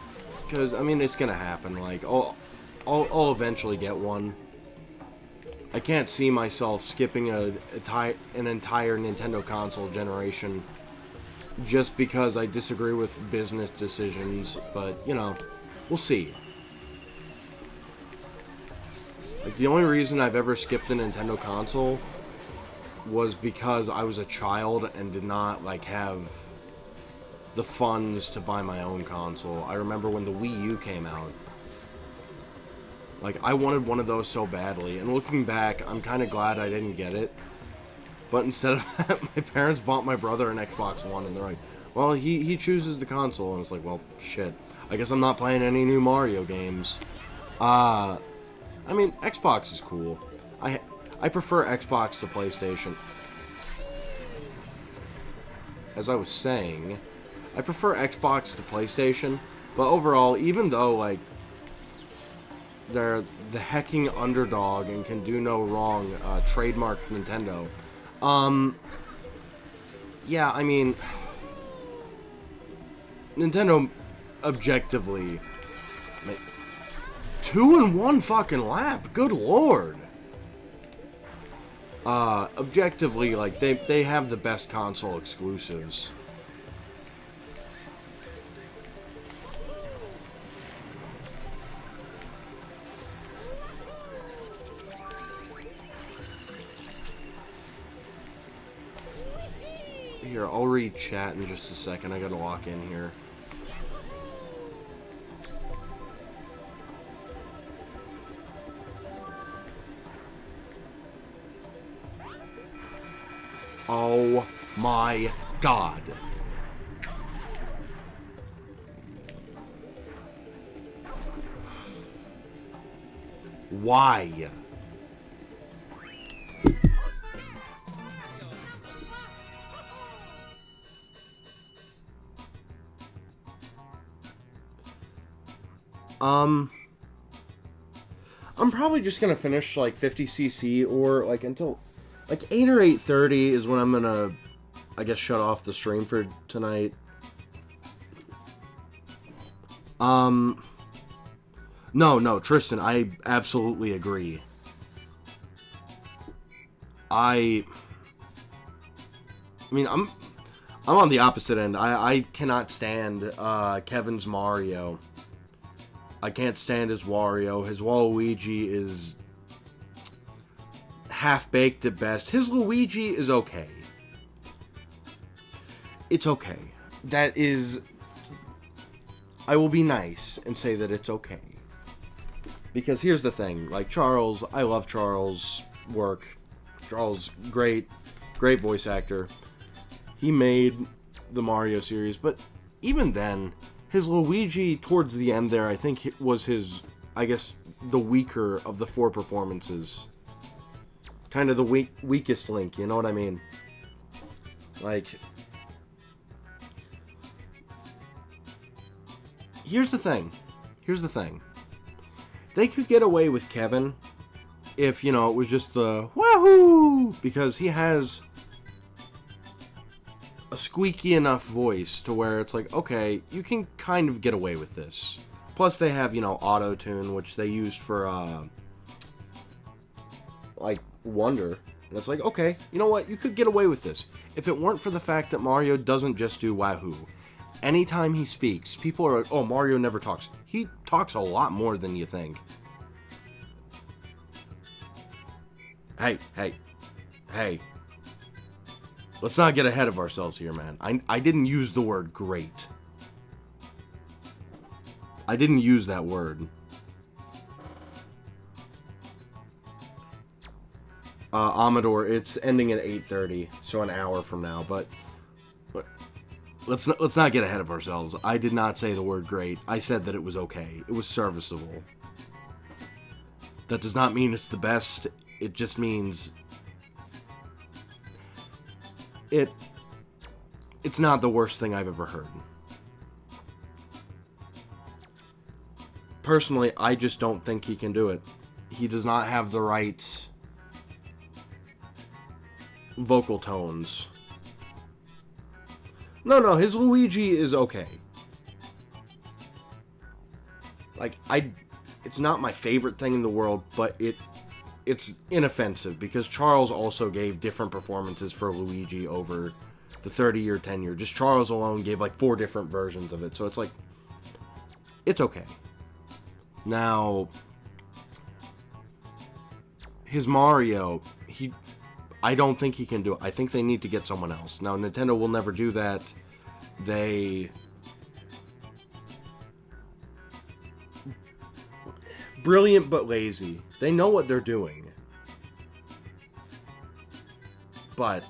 because, I mean, it's gonna happen. Like, I'll eventually get one. I can't see myself skipping an entire Nintendo console generation just because I disagree with business decisions, but, you know, we'll see. Like, the only reason I've ever skipped a Nintendo console was because I was a child and did not, like, have the funds to buy my own console. I remember when the Wii U came out. Like, I wanted one of those so badly, and looking back, I'm kind of glad I didn't get it. But instead of that, my parents bought my brother an Xbox One, and they're like, well, he chooses the console, and it's like, well, shit. I guess I'm not playing any new Mario games. I mean, Xbox is cool. I prefer Xbox to PlayStation. As I was saying, I prefer Xbox to PlayStation, but overall, even though, like, they're the hecking underdog and can do no wrong, trademark Nintendo. Yeah, I mean, Nintendo, objectively, 2-in-1 fucking lap, good lord. Objectively, like, they have the best console exclusives. Here, I'll read chat in just a second. I gotta lock in here. Oh my god. Why? I'm probably just gonna finish like 50cc or like until like 8 or 8:30 is when I'm gonna, I guess, shut off the stream for tonight. No, Tristan, I absolutely agree. I mean, I'm on the opposite end. I cannot stand Kevin's Mario. I can't stand his Wario. His Waluigi is half-baked at best. His Luigi is okay. It's okay. That is... I will be nice and say that it's okay. Because here's the thing. Like, Charles, I love Charles' work. Charles, great voice actor. He made the Mario series, but even then... his Luigi, towards the end there, I think was his, I guess, the weaker of the 4 performances. Kind of the weakest link, you know what I mean? Like, here's the thing. They could get away with Kevin if, you know, it was just the wahoo! Because he has a squeaky enough voice to where it's like, okay, you can kind of get away with this. Plus they have, you know, auto-tune, which they used for, like, Wonder. And it's like, okay, you know what, you could get away with this. If it weren't for the fact that Mario doesn't just do wahoo. Anytime he speaks, people are like, oh, Mario never talks. He talks a lot more than you think. Hey. Let's not get ahead of ourselves here, man. I didn't use the word great. I didn't use that word. Amador, it's ending at 8:30, so an hour from now, but let's not get ahead of ourselves. I did not say the word great. I said that it was okay. It was serviceable. That does not mean it's the best. It just means it's not the worst thing I've ever heard. Personally, I just don't think he can do it. He does not have the right vocal tones. No, his Luigi is okay. like, it's not my favorite thing in the world, but it's inoffensive because Charles also gave different performances for Luigi over the 30-year tenure. Just Charles alone gave like 4 different versions of it, so it's like, it's okay. Now, his Mario, I don't think he can do it. I think they need to get someone else. Now, Nintendo will never do that. Brilliant but lazy. They know what they're doing. But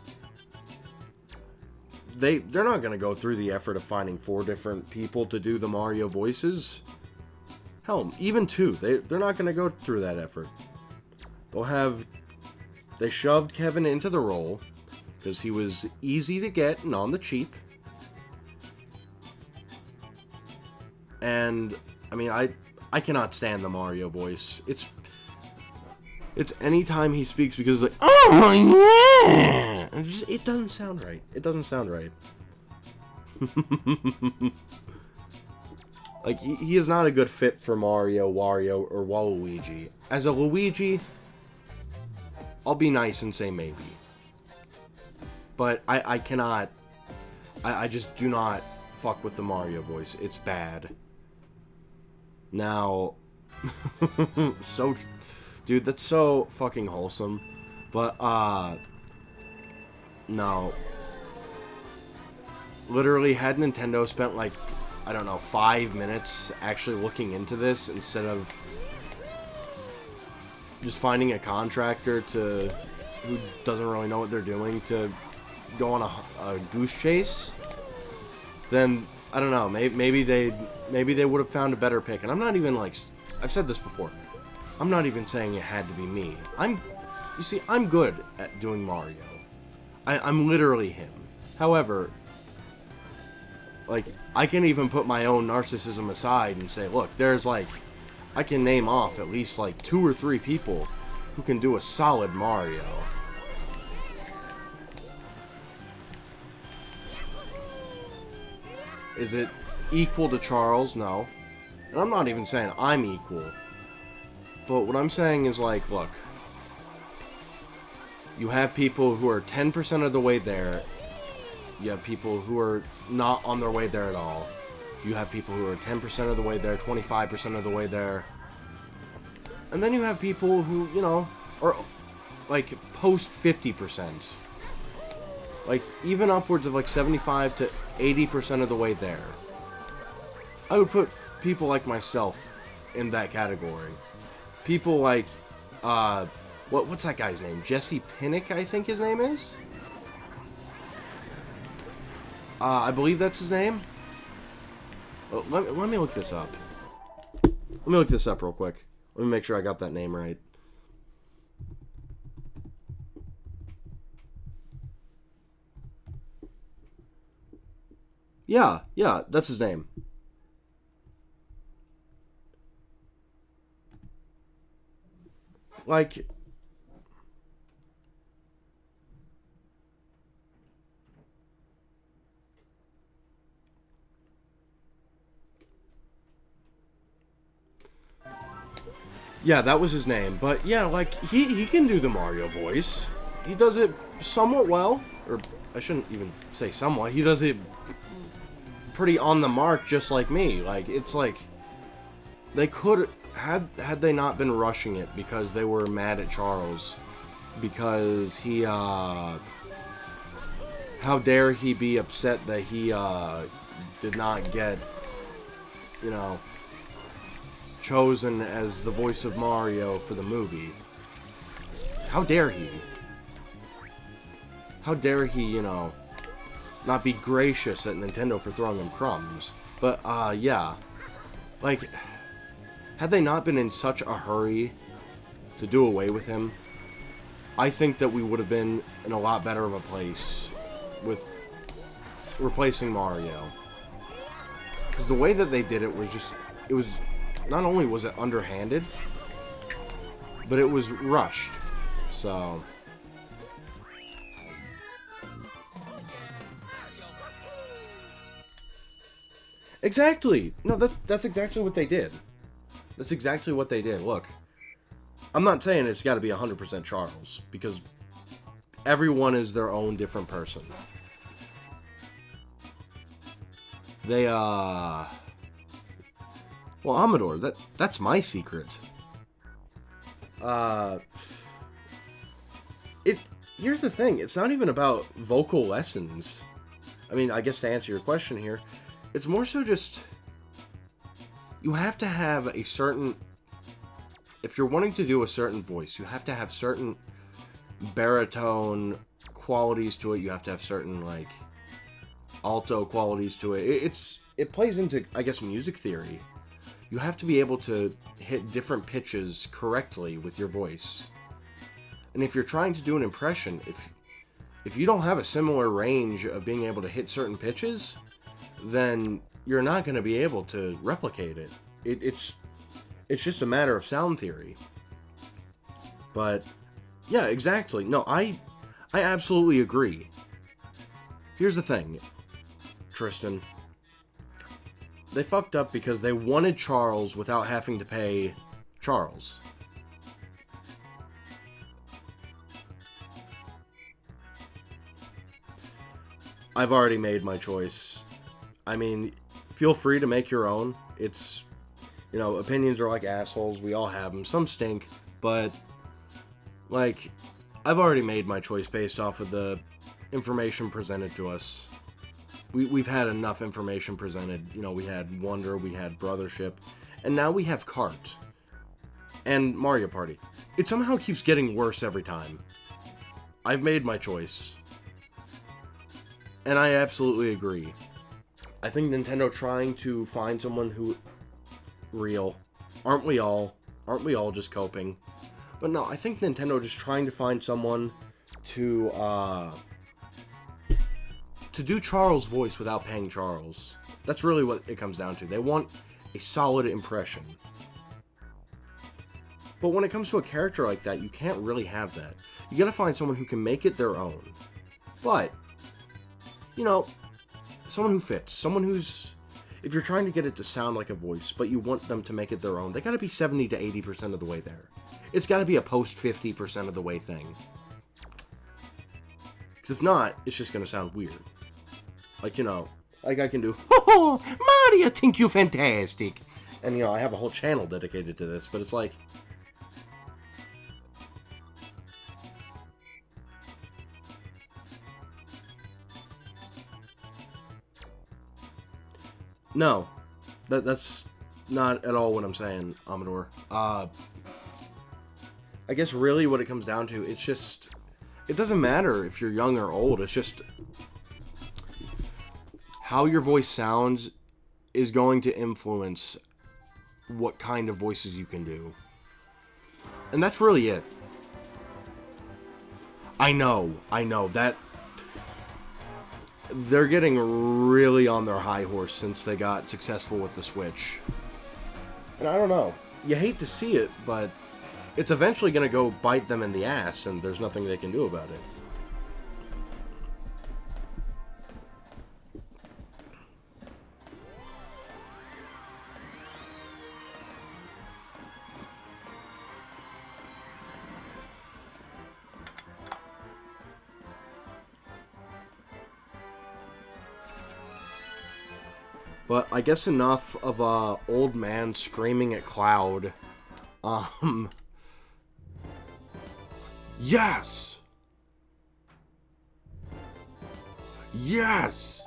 they're not going to go through the effort of finding 4 different people to do the Mario voices. Hell, even 2. They're not going to go through that effort. They shoved Kevin into the role because he was easy to get and on the cheap. And I mean, I cannot stand the Mario voice. It's anytime he speaks because it's like, oh yeah, and it doesn't sound right. It doesn't sound right. Like, he is not a good fit for Mario, Wario, or Waluigi. As a Luigi, I'll be nice and say maybe. But I cannot... I just do not fuck with the Mario voice. It's bad. Now... so... Dude, that's so fucking wholesome. But, no. Literally, had Nintendo spent, like, I don't know, 5 minutes actually looking into this instead of just finding a contractor who doesn't really know what they're doing to go on a goose chase, then I don't know, maybe they would have found a better pick. And I'm not even like, I've said this before, I'm not even saying it had to be me. You see, I'm good at doing Mario. I'm literally him. However, like, I can even put my own narcissism aside and say, look, there's like, I can name off at least like 2 or 3 people who can do a solid Mario. Is it equal to Charles? No. And I'm not even saying I'm equal. But what I'm saying is, like, look, you have people who are 10% of the way there. You have people who are not on their way there at all. You have people who are 10% of the way there, 25% of the way there. And then you have people who, you know, are, like, post 50%. Like, even upwards of, like, 75 to 80% of the way there. I would put people like myself in that category. People like, what's that guy's name? Jesse Pinnock, I think his name is? I believe that's his name. Let me look this up. Let me look this up real quick. Let me make sure I got that name right. Yeah, that's his name. Like, yeah, that was his name. But yeah, like, he can do the Mario voice. He does it somewhat well, or I shouldn't even say somewhat. He does it pretty on the mark, just like me. Like, it's like they could had they not been rushing it because they were mad at Charles because he how dare he be upset that he did not get, you know, chosen as the voice of Mario for the movie. How dare he? How dare he, you know, not be gracious at Nintendo for throwing him crumbs. But, yeah. Like, had they not been in such a hurry to do away with him, I think that we would have been in a lot better of a place with replacing Mario. Because the way that they did it was just, it was, not only was it underhanded, but it was rushed. So... Exactly! No, that's exactly what they did. That's exactly what they did. Look, I'm not saying it's got to be 100% Charles, because everyone is their own different person. They, well, Amador, that's my secret. Here's the thing, it's not even about vocal lessons. I mean, I guess to answer your question here, it's more so just, you have to have a certain, if you're wanting to do a certain voice, you have to have certain baritone qualities to it, you have to have certain, like, alto qualities to it. It plays into, I guess, music theory. You have to be able to hit different pitches correctly with your voice. And if you're trying to do an impression, if you don't have a similar range of being able to hit certain pitches, then you're not going to be able to replicate it. It's just a matter of sound theory. But yeah, exactly. No, I absolutely agree. Here's the thing, Tristan. They fucked up because they wanted Charles without having to pay Charles. I've already made my choice. I mean, feel free to make your own. It's, you know, opinions are like assholes. We all have them. Some stink, but, like, I've already made my choice based off of the information presented to us. We've had enough information presented. You know, we had Wonder, we had Brothership, and now we have Kart. And Mario Party. It somehow keeps getting worse every time. I've made my choice. And I absolutely agree. I think Nintendo trying to find someone who... Real. Aren't we all? Aren't we all just coping? But no, I think Nintendo just trying to find someone to do Charles' voice without paying Charles. That's really what it comes down to. They want a solid impression. But when it comes to a character like that, you can't really have that. You gotta find someone who can make it their own. But, you know, someone who fits. Someone who's... If you're trying to get it to sound like a voice, but you want them to make it their own, they gotta be 70 to 80% of the way there. It's gotta be a post 50% of the way thing. Because if not, it's just gonna sound weird. Like, you know, like I can do, oh, Mario, think you fantastic. And, you know, I have a whole channel dedicated to this, but it's like... No, that's not at all what I'm saying, Amador. I guess really what it comes down to, it's just... It doesn't matter if you're young or old, it's just... How your voice sounds is going to influence what kind of voices you can do. And that's really it. I know, that... They're getting really on their high horse since they got successful with the Switch. And I don't know. You hate to see it, but it's eventually going to go bite them in the ass, and there's nothing they can do about it. But I guess enough of old man screaming at Cloud. Yes! Yes!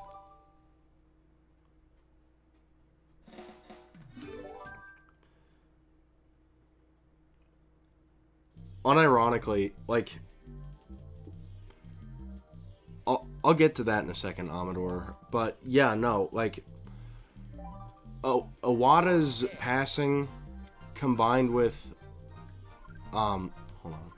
Unironically, like... I'll get to that in a second, Amador. But, yeah, no, like... Iwata's passing combined with hold on.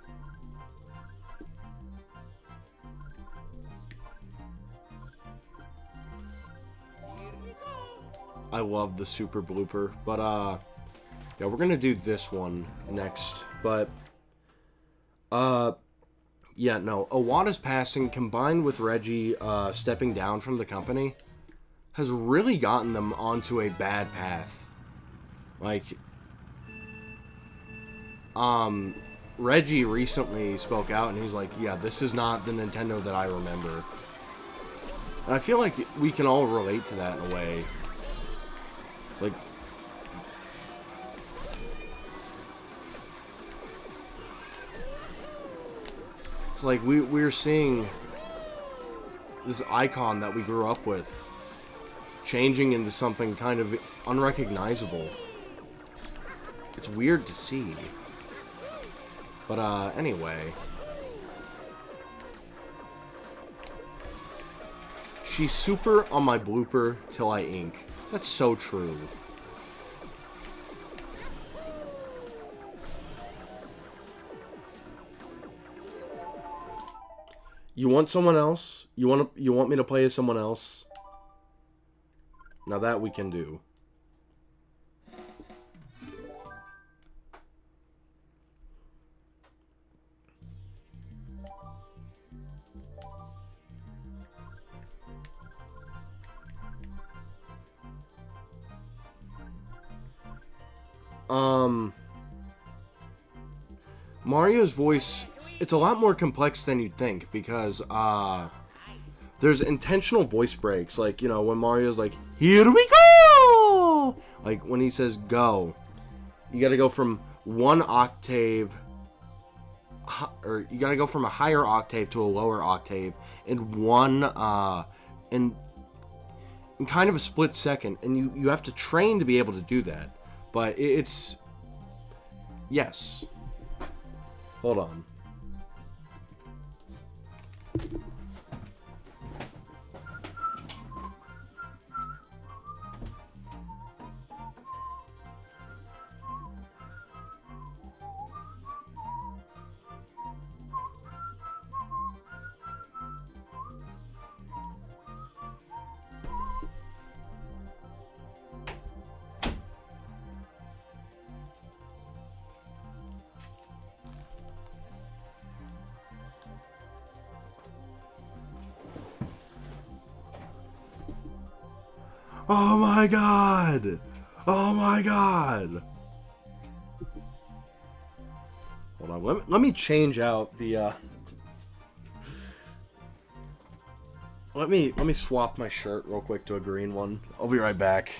I love the super blooper, but yeah, we're gonna do this one next. But yeah, no, Iwata's passing combined with Reggie stepping down from the company has really gotten them onto a bad path. Like, Reggie recently spoke out and he's like, yeah, this is not the Nintendo that I remember. And I feel like we can all relate to that in a way. It's like, we're seeing this icon that we grew up with changing into something kind of unrecognizable. It's weird to see. But, anyway. She's super on my blooper till I ink. That's so true. You want someone else? You want me to play as someone else? Now that we can do. Mario's voice, it's a lot more complex than you'd think because, there's intentional voice breaks, like, you know, when Mario's like, here we go! Like, when he says go, you gotta go from one octave, or you gotta go from a higher octave to a lower octave in one, in kind of a split second, and you have to train to be able to do that. But it's... Yes. Hold on. Oh my god! Oh my god! Hold on, let me change out the, Let me swap my shirt real quick to a green one. I'll be right back.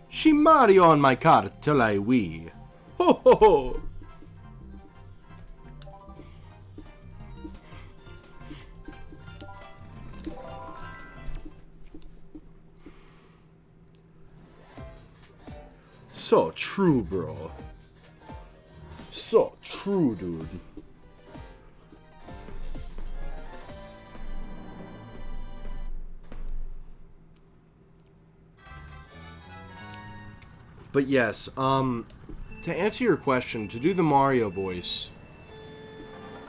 She Mario on my Kart till I wee. Ho ho ho! So true, bro. So true, dude. But yes, to answer your question, to do the Mario voice,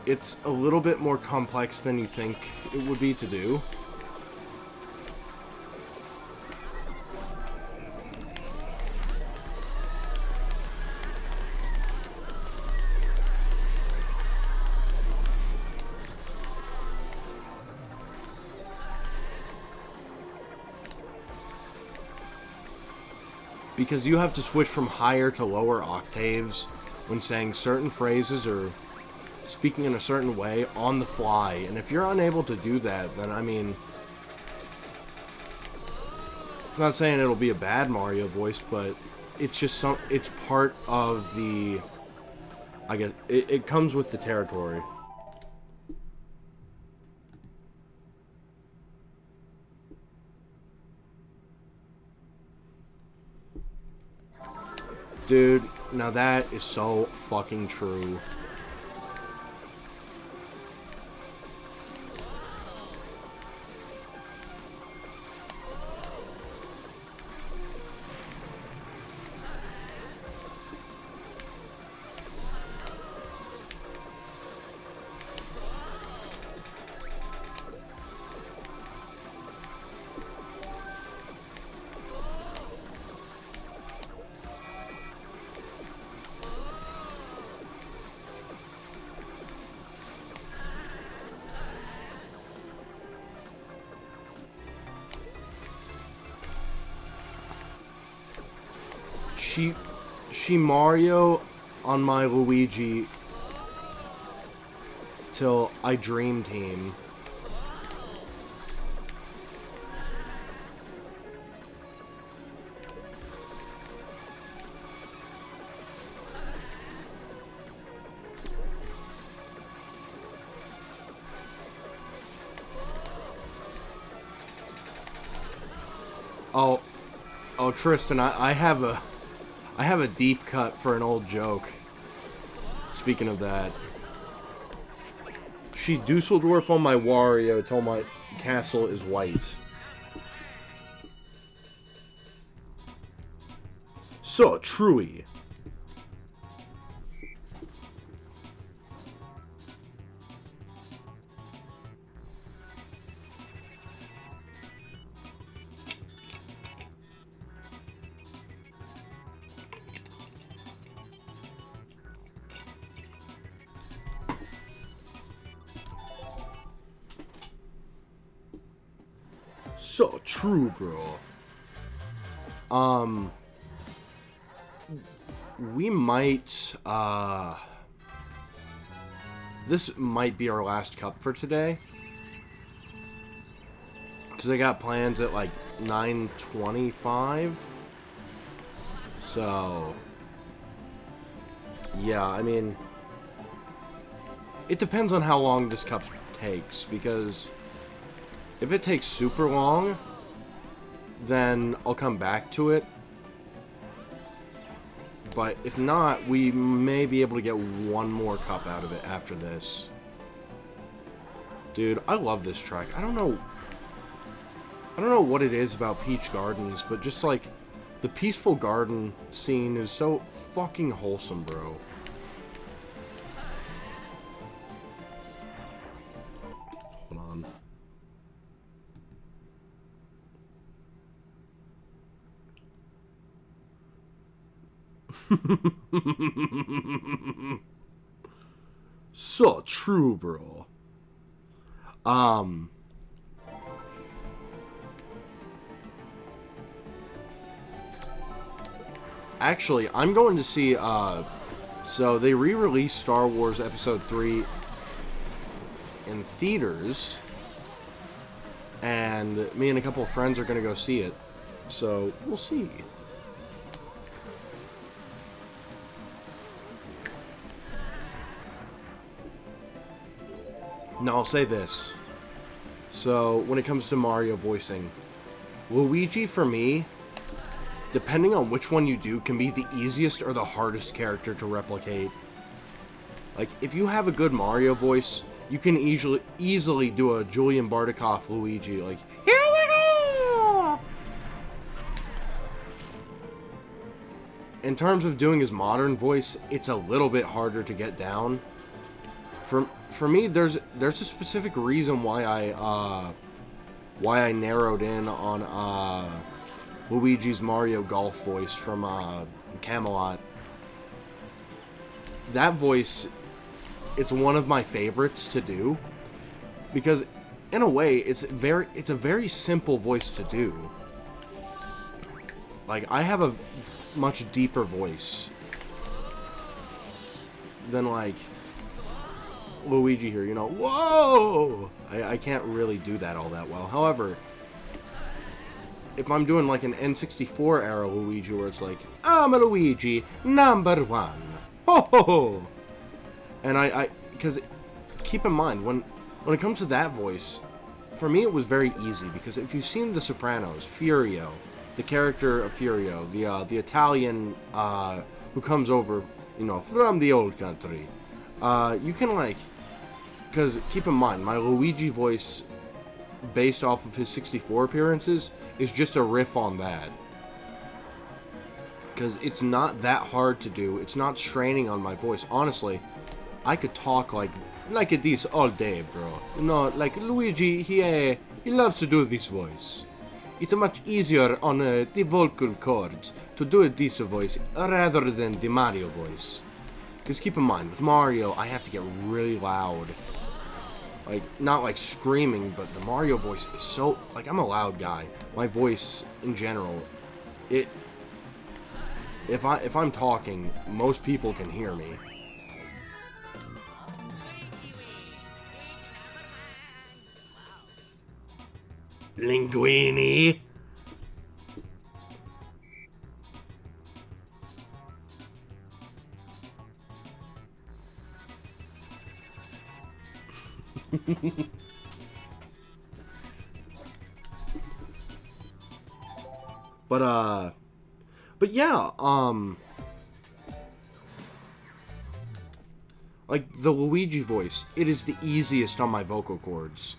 it's a little bit more complex than you think it would be to do. Because you have to switch from higher to lower octaves when saying certain phrases or speaking in a certain way on the fly. And if you're unable to do that, then I mean, it's not saying it'll be a bad Mario voice, but it's just it's part of the, I guess, it comes with the territory. Dude, now that is so fucking true. She Mario on my Luigi till I Dream Team. Oh, Tristan, I have a deep cut for an old joke. Speaking of that. She Dusseldorf on my Wario till my castle is white. So, truly. So true, bro. We might, this might be our last cup for today. Because I got plans at like 9:25. So, yeah, I mean, it depends on how long this cup takes, because if it takes super long, then I'll come back to it. But if not, we may be able to get one more cup out of it after this. Dude, I love this track. I don't know what it is about Peach Gardens, but just like the peaceful garden scene is so fucking wholesome, bro. Hold on. So true, bro. Actually, I'm going to see, so they re-released Star Wars Episode 3 in theaters, and me and a couple of friends are going to go see it, so we'll see. Now, I'll say this. So, when it comes to Mario voicing, Luigi, for me, depending on which one you do, can be the easiest or the hardest character to replicate. Like, if you have a good Mario voice, you can easily do a Julian Bartikoff Luigi, like, here we go! In terms of doing his modern voice, it's a little bit harder to get down. For me, there's a specific reason why I narrowed in on Luigi's Mario Golf voice from Camelot. That voice, it's one of my favorites to do, because in a way it's a very simple voice to do. Like, I have a much deeper voice. than like Luigi here, you know. Whoa! I can't really do that all that well. However, if I'm doing like an N64 era Luigi where it's like, I'm a Luigi, number one. Ho ho ho! And because keep in mind, when it comes to that voice, for me it was very easy, because if you've seen The Sopranos, Furio, the character of Furio, the Italian who comes over, you know, from the old country, you can like, because keep in mind, my Luigi voice, based off of his 64 appearances, is just a riff on that. Because it's not that hard to do. It's not straining on my voice. Honestly, I could talk like this all day, bro. You know, like Luigi, he loves to do this voice. It's much easier on the vocal cords to do this voice rather than the Mario voice. Because keep in mind, with Mario, I have to get really loud. Like, not like screaming, but the Mario voice is so, like, I'm a loud guy. My voice, in general, if I'm talking, most people can hear me. Linguini! But yeah, like, the Luigi voice, it is the easiest on my vocal cords.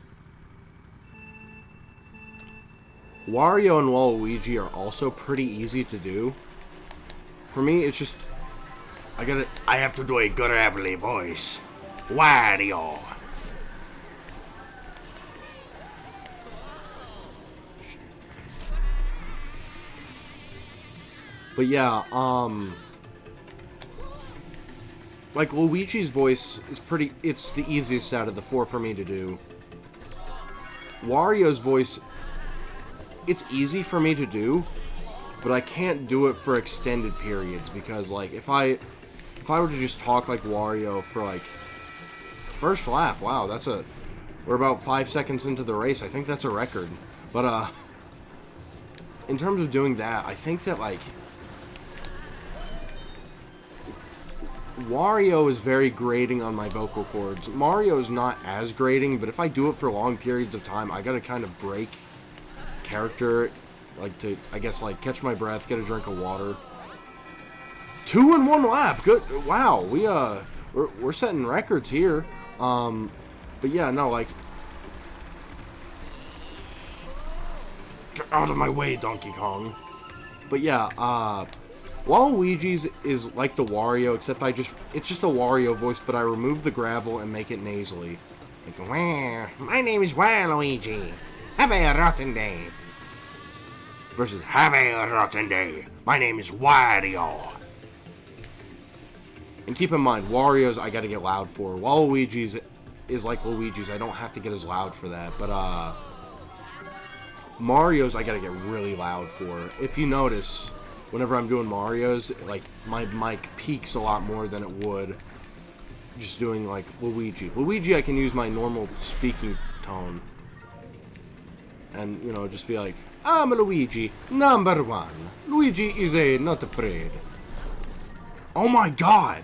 Wario and Waluigi are also pretty easy to do. For me, it's just, I have to do a gravelly voice. Wario! But yeah, like, Luigi's voice is it's the easiest out of the four for me to do. Wario's voice, it's easy for me to do, but I can't do it for extended periods, because, like, if I were to just talk like Wario for, like, first lap, wow, we're about 5 seconds into the race, I think that's a record. But, in terms of doing that, I think that, like, Wario is very grating on my vocal cords. Mario is not as grating, but if I do it for long periods of time, I gotta kind of break character, like, to, I guess, like, catch my breath, get a drink of water. 2 in 1 lap! Good! Wow, we're setting records here. But yeah, no, like, get out of my way, Donkey Kong. But yeah, Waluigi's is like the Wario, except it's just a Wario voice, but I remove the gravel and make it nasally. Like, "Wah, my name is Waluigi. Have a rotten day." Versus, "Have a rotten day. My name is Wario." And keep in mind, Wario's I gotta get loud for. Waluigi's is like Luigi's, I don't have to get as loud for that, but Mario's I gotta get really loud for. If you notice, whenever I'm doing Mario's, like, my mic peaks a lot more than it would just doing, like, Luigi. Luigi, I can use my normal speaking tone. And, you know, just be like, I'm a Luigi, number one. Luigi is not afraid. Oh my god!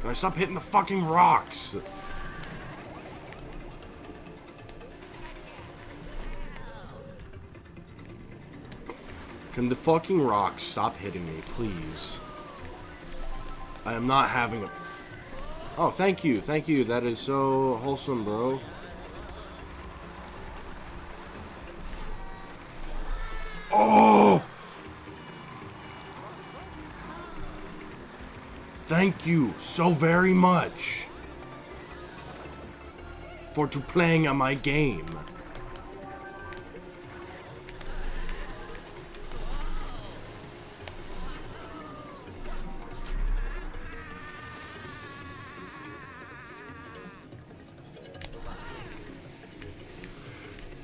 Can I stop hitting the fucking rocks? Can the fucking rocks stop hitting me, please? I am not having a... Oh, thank you, thank you. That is so wholesome, bro. Oh! Thank you so very much for playing on my game.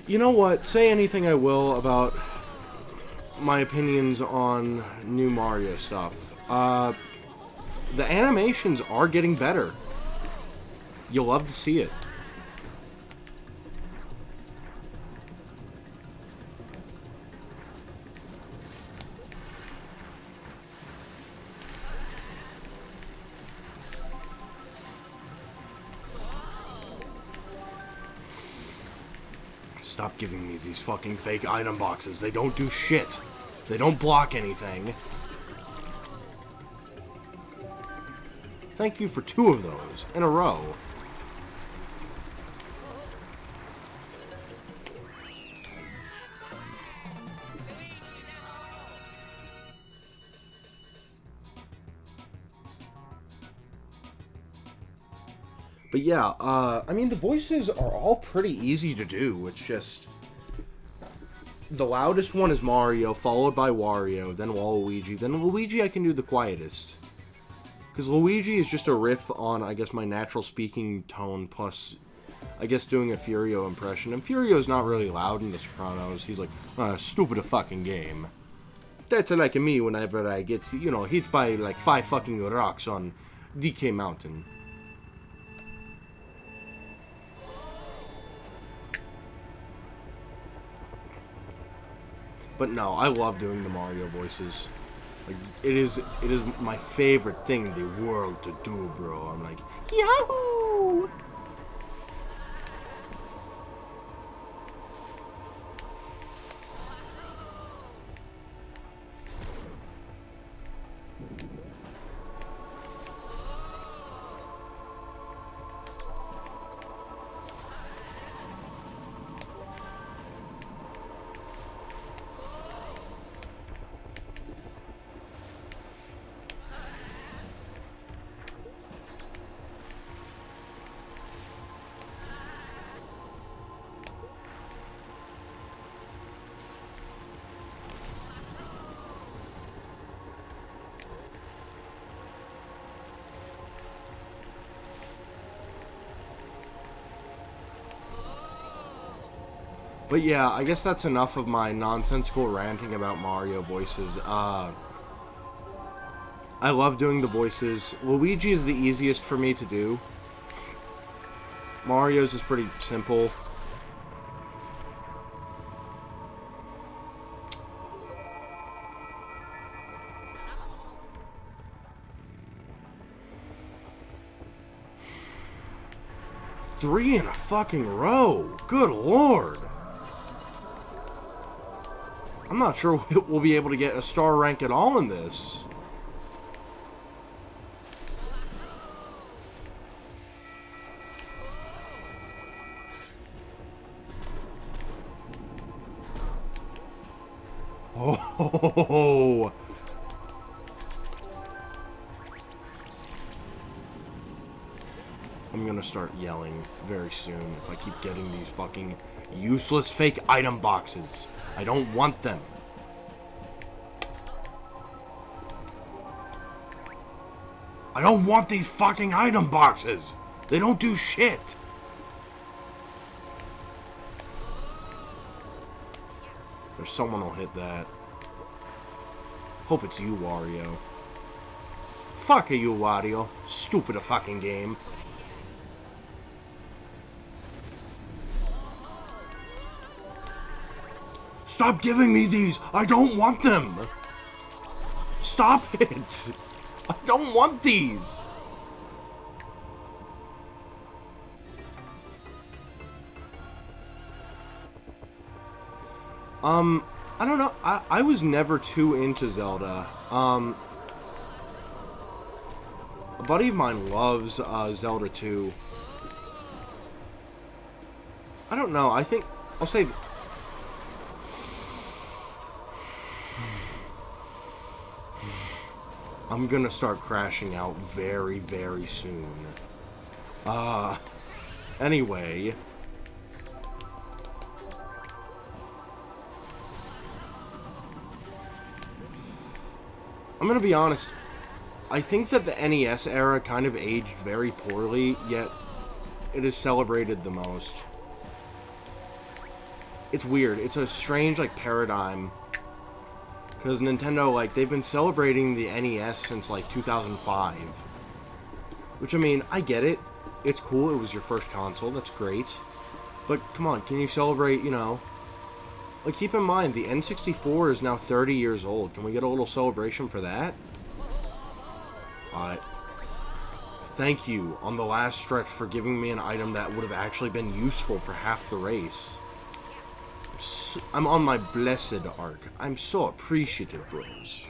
You know what? Say anything I will about my opinions on new Mario stuff. the animations are getting better. You'll love to see it. Stop giving me these fucking fake item boxes. They don't do shit. They don't block anything. Thank you for 2 of those in a row. But yeah, I mean, the voices are all pretty easy to do. It's just... the loudest one is Mario, followed by Wario, then Waluigi. Then Luigi I can do the quietest. Because Luigi is just a riff on, I guess, my natural speaking tone, plus, I guess, doing a Furio impression. And Furio's not really loud in The Sopranos. He's like, stupid a fucking game. That's like me whenever I get, you know, hit by, like, 5 fucking rocks on DK Mountain. But no, I love doing the Mario voices. Like, it is my favorite thing in the world to do, bro. I'm like, Yahoo! But yeah, I guess that's enough of my nonsensical ranting about Mario voices. I love doing the voices. Luigi is the easiest for me to do. Mario's is pretty simple. Three in a fucking row. Good lord. I'm not sure we'll be able to get a star rank at all in this. Oh. I'm gonna start yelling very soon if I keep getting these fucking useless fake item boxes. I don't want them. I don't want these fucking item boxes. They don't do shit. There's someone who'll hit that. Hope it's you, Wario. Fuck you, Wario. Stupid a fucking game. Stop giving me these! I don't want them! Stop it! I don't want these! I don't know. I was never too into Zelda. A buddy of mine loves Zelda 2. I don't know. I think I'll say I'm gonna start crashing out very, very soon. Anyway. I'm gonna be honest. I think that the NES era kind of aged very poorly, yet it is celebrated the most. It's weird. It's a strange, like, paradigm. Because Nintendo, like, they've been celebrating the NES since, like, 2005. Which, I mean, I get it. It's cool. It was your first console. That's great. But, come on, can you celebrate, you know... Like, keep in mind, the N64 is now 30 years old. Can we get a little celebration for that? Thank you, on the last stretch, for giving me an item that would have actually been useful for half the race. I'm on my blessed arc. I'm so appreciative, bros.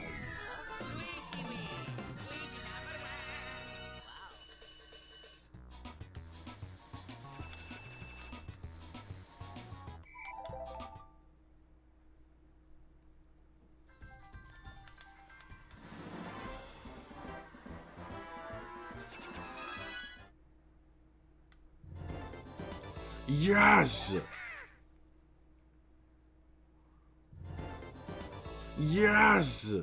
Yes! Yes!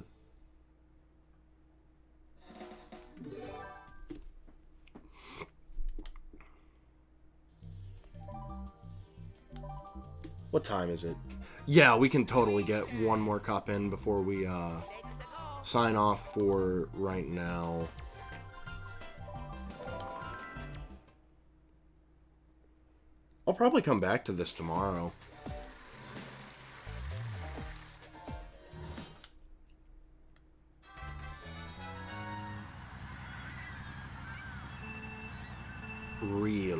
What time is it? Yeah, we can totally get one more cup in before we sign off for right now. I'll probably come back to this tomorrow. Real.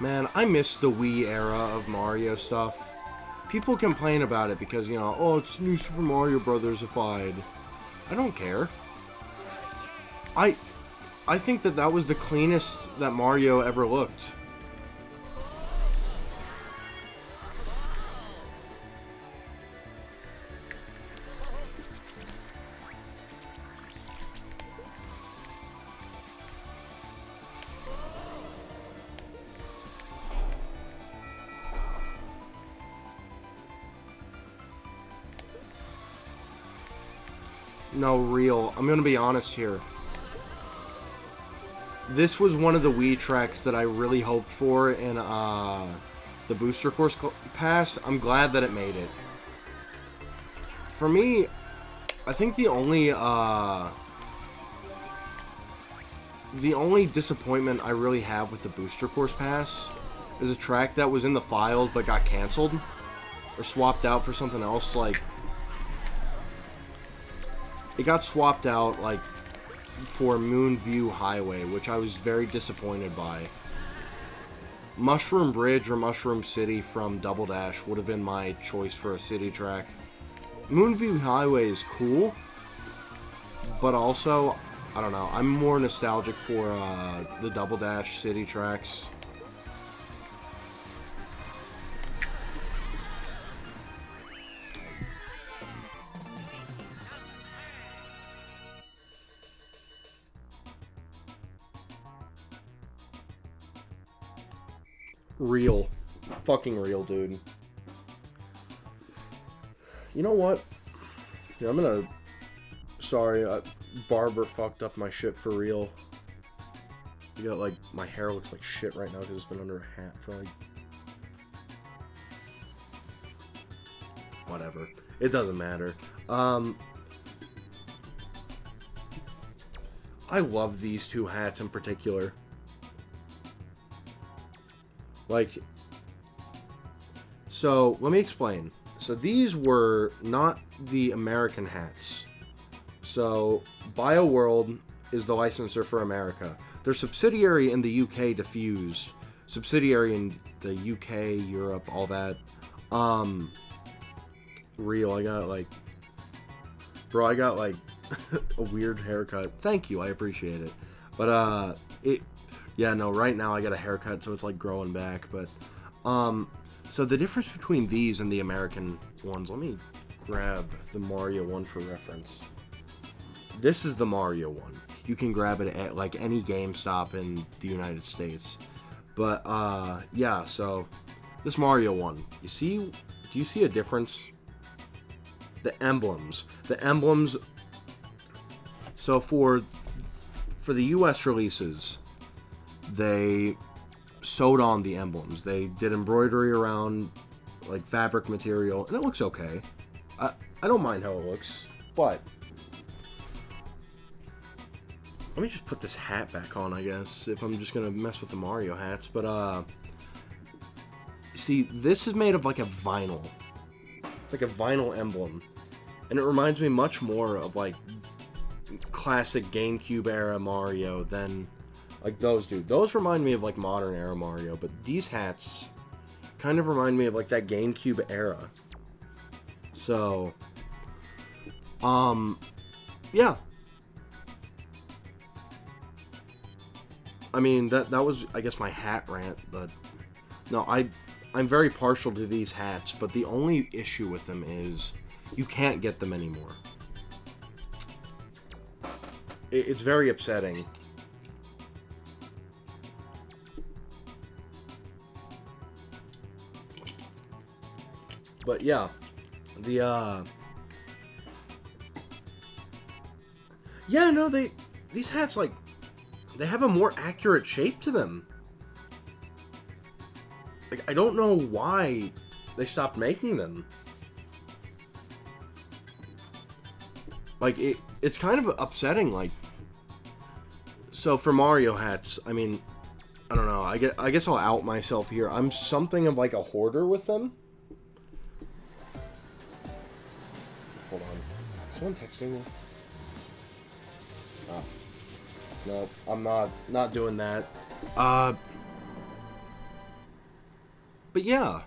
Man, I miss the Wii era of Mario stuff. People complain about it because, you know, oh, it's new Super Mario Brothers-ified. I don't care. I think that was the cleanest that Mario ever looked. No, real. I'm gonna be honest here. This was one of the Wii tracks that I really hoped for in the Booster Course Pass. I'm glad that it made it. For me, I think the only disappointment I really have with the Booster Course Pass is a track that was in the files but got canceled or swapped out for something else. Like, it got swapped out, like, for Moonview Highway, which I was very disappointed by. Mushroom Bridge or Mushroom City from Double Dash would have been my choice for a city track. Moonview Highway is cool, but also, I don't know, I'm more nostalgic for the Double Dash city tracks. Real. Fucking real, dude. You know what? Yeah, I'm gonna... Sorry, barber fucked up my shit for real. You got, like, my hair looks like shit right now because it's been under a hat for, like... Whatever. It doesn't matter. I love these two hats in particular. Like, so, let me explain. So, these were not the American hats. So, BioWorld is the licensor for America. Their subsidiary in the UK, Diffuse. Subsidiary in the UK, Europe, all that. Real, I got, like... Bro, I got, like, a weird haircut. Thank you, I appreciate it. But, Yeah, no, right now I got a haircut, so it's like growing back. But, so the difference between these and the American ones, let me grab the Mario one for reference. This is the Mario one. You can grab it at like any GameStop in the United States. But, yeah, so this Mario one, do you see a difference? The emblems. The emblems, so for the US releases, they sewed on the emblems. They did embroidery around like fabric material, and it looks okay. I don't mind how it looks, but let me just put this hat back on, I guess, if I'm just gonna mess with the Mario hats. But see, this is made of like a vinyl. It's like a vinyl emblem, and it reminds me much more of like classic GameCube era Mario than like those do. Those remind me of like modern era Mario, but these hats kind of remind me of like that GameCube era. So, yeah. I mean, that was, I guess, my hat rant, but no, I'm very partial to these hats, but the only issue with them is you can't get them anymore. It's very upsetting. But yeah, yeah, no, these hats, like, they have a more accurate shape to them. Like, I don't know why they stopped making them. Like, it's kind of upsetting, like, so for Mario hats, I mean, I don't know, I guess I'll out myself here. I'm something of like a hoarder with them. Hold on. Is someone texting me? Oh. No, I'm not doing that. But yeah,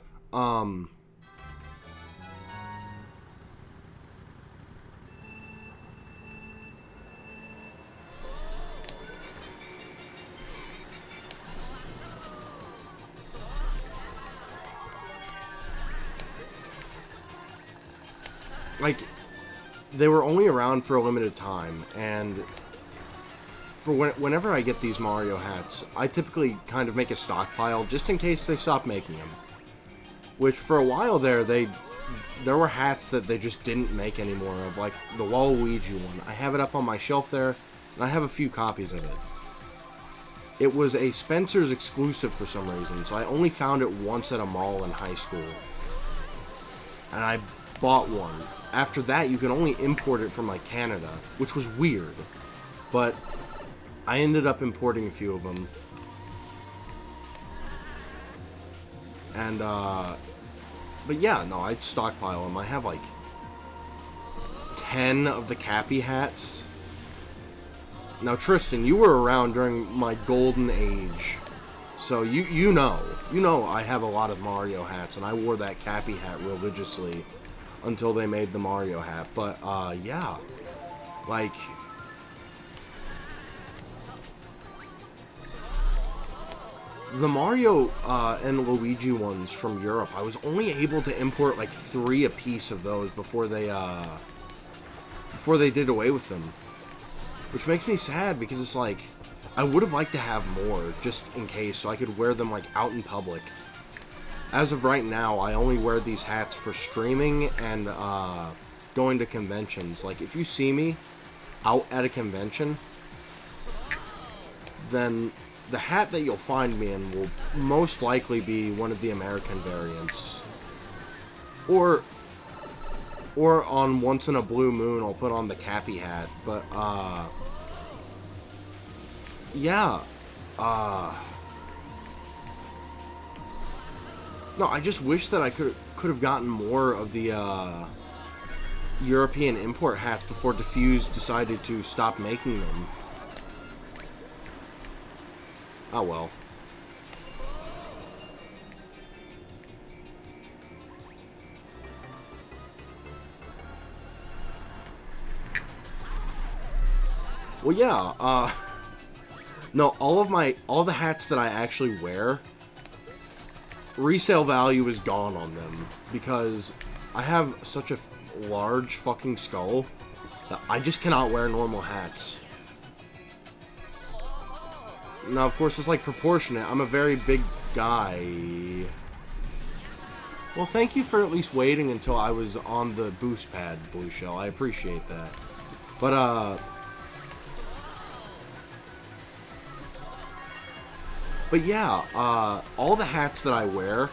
like, they were only around for a limited time, and for whenever I get these Mario hats, I typically kind of make a stockpile just in case they stop making them. Which, for a while there were hats that they just didn't make anymore of, like the Waluigi one. I have it up on my shelf there, and I have a few copies of it. It was a Spencer's exclusive for some reason, so I only found it once at a mall in high school. And I bought one. After that, you can only import it from, like, Canada, which was weird. But I ended up importing a few of them. And, but yeah, no, I'd stockpile them. I have, like, 10 of the Cappy hats. Now, Tristan, you were around during my golden age. So, you know I have a lot of Mario hats, and I wore that Cappy hat religiously until they made the Mario hat. But, yeah. Like, the Mario and Luigi ones from Europe, I was only able to import like 3 a piece of those before they did away with them. Which makes me sad because it's like, I would have liked to have more just in case so I could wear them like out in public. As of right now, I only wear these hats for streaming and going to conventions. Like, if you see me out at a convention, then the hat that you'll find me in will most likely be one of the American variants. Or on once in a blue moon, I'll put on the Cappy hat. But, yeah. No, I just wish that I could have gotten more of the European import hats before Diffuse decided to stop making them. Oh well. Well, yeah, No, all the hats that I actually wear, resale value is gone on them because I have such a large fucking skull that I just cannot wear normal hats. Now, of course, it's like proportionate. I'm a very big guy. Well, thank you for at least waiting until I was on the boost pad, Blue Shell. I appreciate that. But yeah, all the hats that I wear,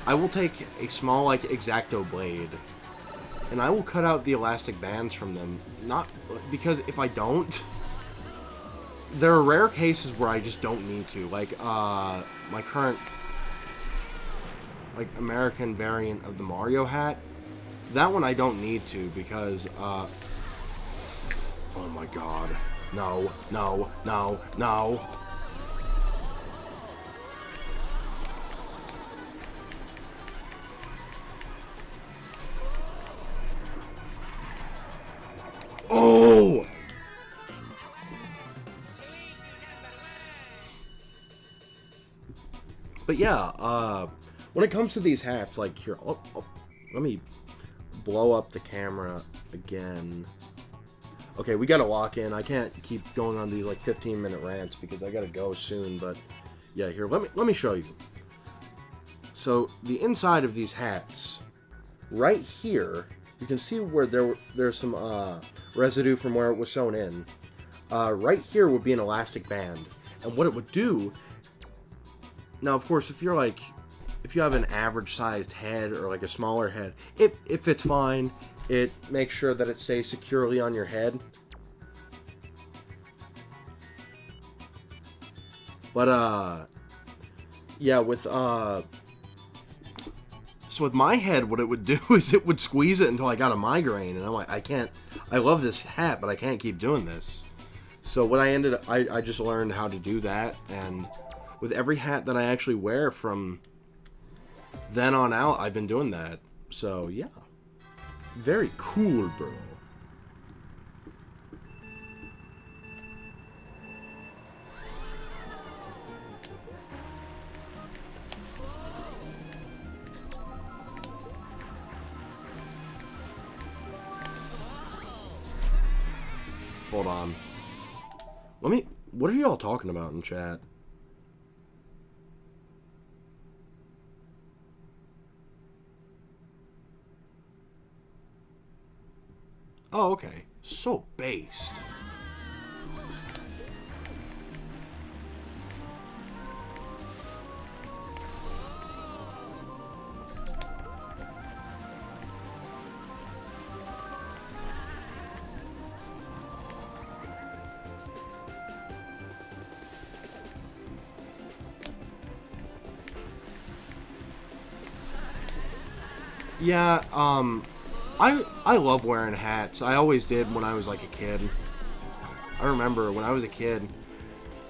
I will take a small, like, X-Acto blade, and I will cut out the elastic bands from them. Not because if I don't, there are rare cases where I just don't need to. Like, my current, like, American variant of the Mario hat, that one I don't need to because, oh my god. No, no, no, no. Oh! But yeah, when it comes to these hats, like here, let me blow up the camera again. Okay, we gotta lock in. I can't keep going on these like 15-minute rants because I gotta go soon. But yeah, here, let me show you. So the inside of these hats, right here, you can see where there's some residue from where it was sewn in. Right here would be an elastic band, and what it would do. Now, of course, if you have an average-sized head or like a smaller head, it fits fine. It makes sure that it stays securely on your head. But yeah, so with my head, what it would do is it would squeeze it until I got a migraine, and I'm like, I love this hat, but I can't keep doing this. So what I just learned how to do that, and with every hat that I actually wear from then on out, I've been doing that. So yeah, very cool, bro. Hold on. What are y'all talking about in chat? Oh, okay. So based. Yeah, I love wearing hats. I always did when I was like a kid. I remember when I was a kid,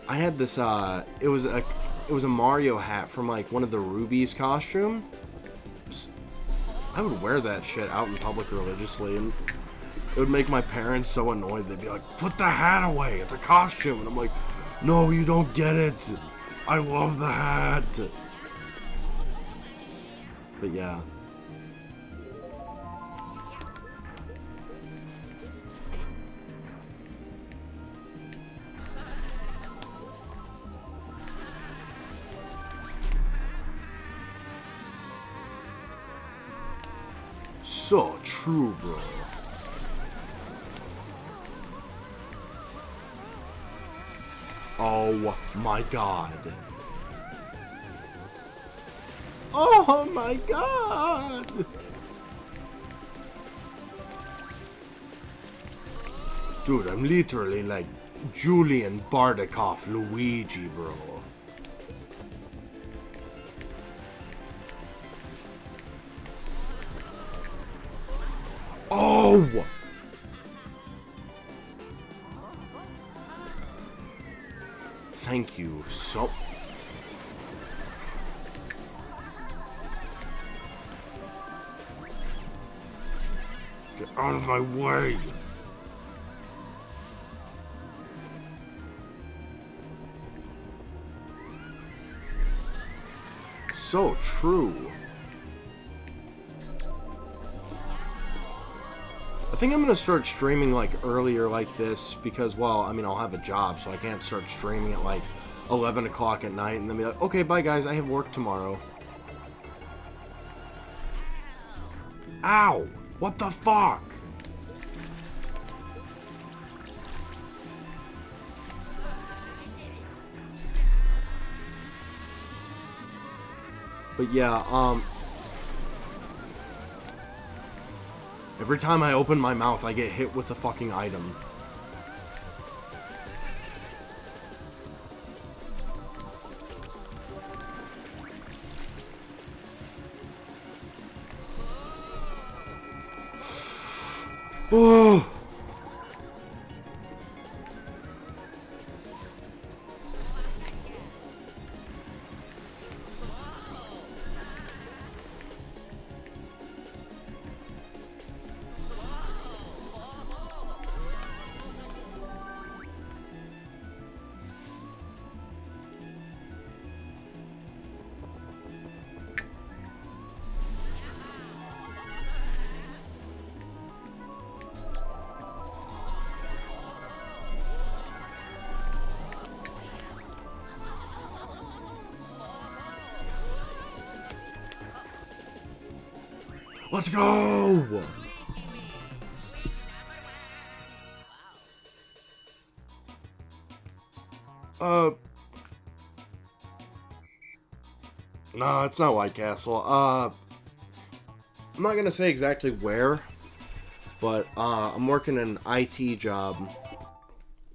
I had this it was a Mario hat from like one of the Ruby's costumes. I would wear that shit out in public religiously, and it would make my parents so annoyed. They'd be like, "Put the hat away, it's a costume." And I'm like, "No, you don't get it. I love the hat." But yeah. So true, bro. Oh my god. Oh my god. Dude, I'm literally like Julian Bardakoff Luigi, bro. Oh! Thank you so... Get out of my way! So true. I think I'm gonna start streaming like earlier like this because, well, I mean, I'll have a job, so I can't start streaming at like 11 o'clock at night and then be like, okay, bye guys, I have work tomorrow. Ow! What the fuck? But yeah, every time I open my mouth, I get hit with a fucking item. Oh! Let's go! No, it's not White Castle. I'm not gonna say exactly where, but I'm working an IT job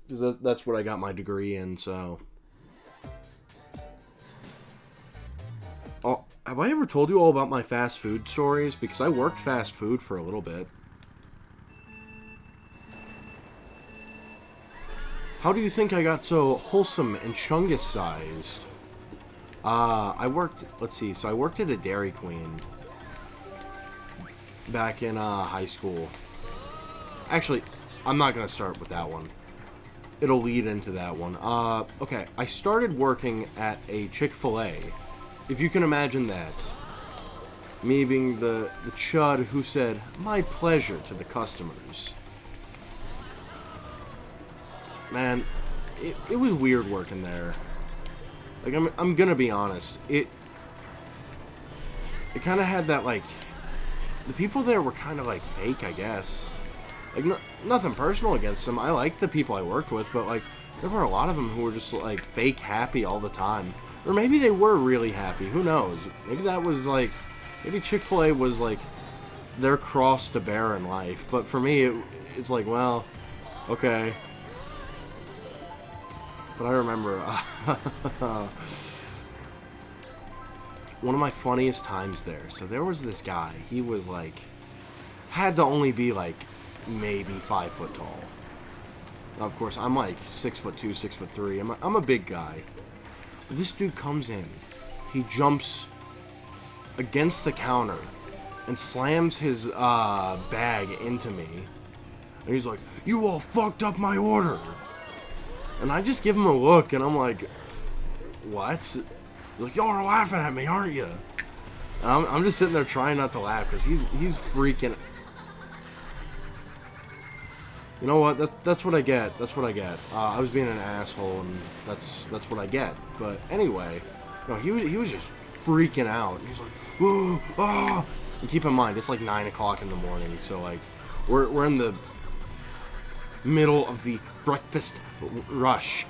because that's what I got my degree in. So, oh, have I ever told you all about my fast food stories? Because I worked fast food for a little bit. How do you think I got so wholesome and chungus-sized? I worked, let's see, so I worked at a Dairy Queen back in high school. Actually, I'm not going to start with that one. It'll lead into that one. Okay, I started working at a Chick-fil-A. If you can imagine that. Me being the chud who said, "My pleasure," to the customers. Man, it was weird working there. Like, I'm gonna be honest. It kind of had that, like, the people there were kind of, like, fake, I guess. Like, nothing personal against them. I liked the people I worked with, but, like, there were a lot of them who were just, like, fake happy all the time. Or maybe they were really happy. Who knows? Maybe that was, like, maybe Chick-fil-A was, like, their cross to bear in life. But for me, it's like, well, okay. But I remember one of my funniest times there. So there was this guy. He was like, had to only be like maybe 5 foot tall. Now, of course, I'm like 6'2", 6'3". I'm a big guy. But this dude comes in. He jumps against the counter and slams his bag into me. And he's like, "You all fucked up my order." And I just give him a look, and I'm like, what? He's like, "Y'all are laughing at me, aren't you?" And I'm just sitting there trying not to laugh, because he's freaking... You know what? That's what I get. That's what I get. I was being an asshole, and that's what I get. But anyway, no, he was just freaking out. He's like, "Oh, ah!" And keep in mind, it's like 9 o'clock in the morning, so like, we're in the middle of the breakfast rush.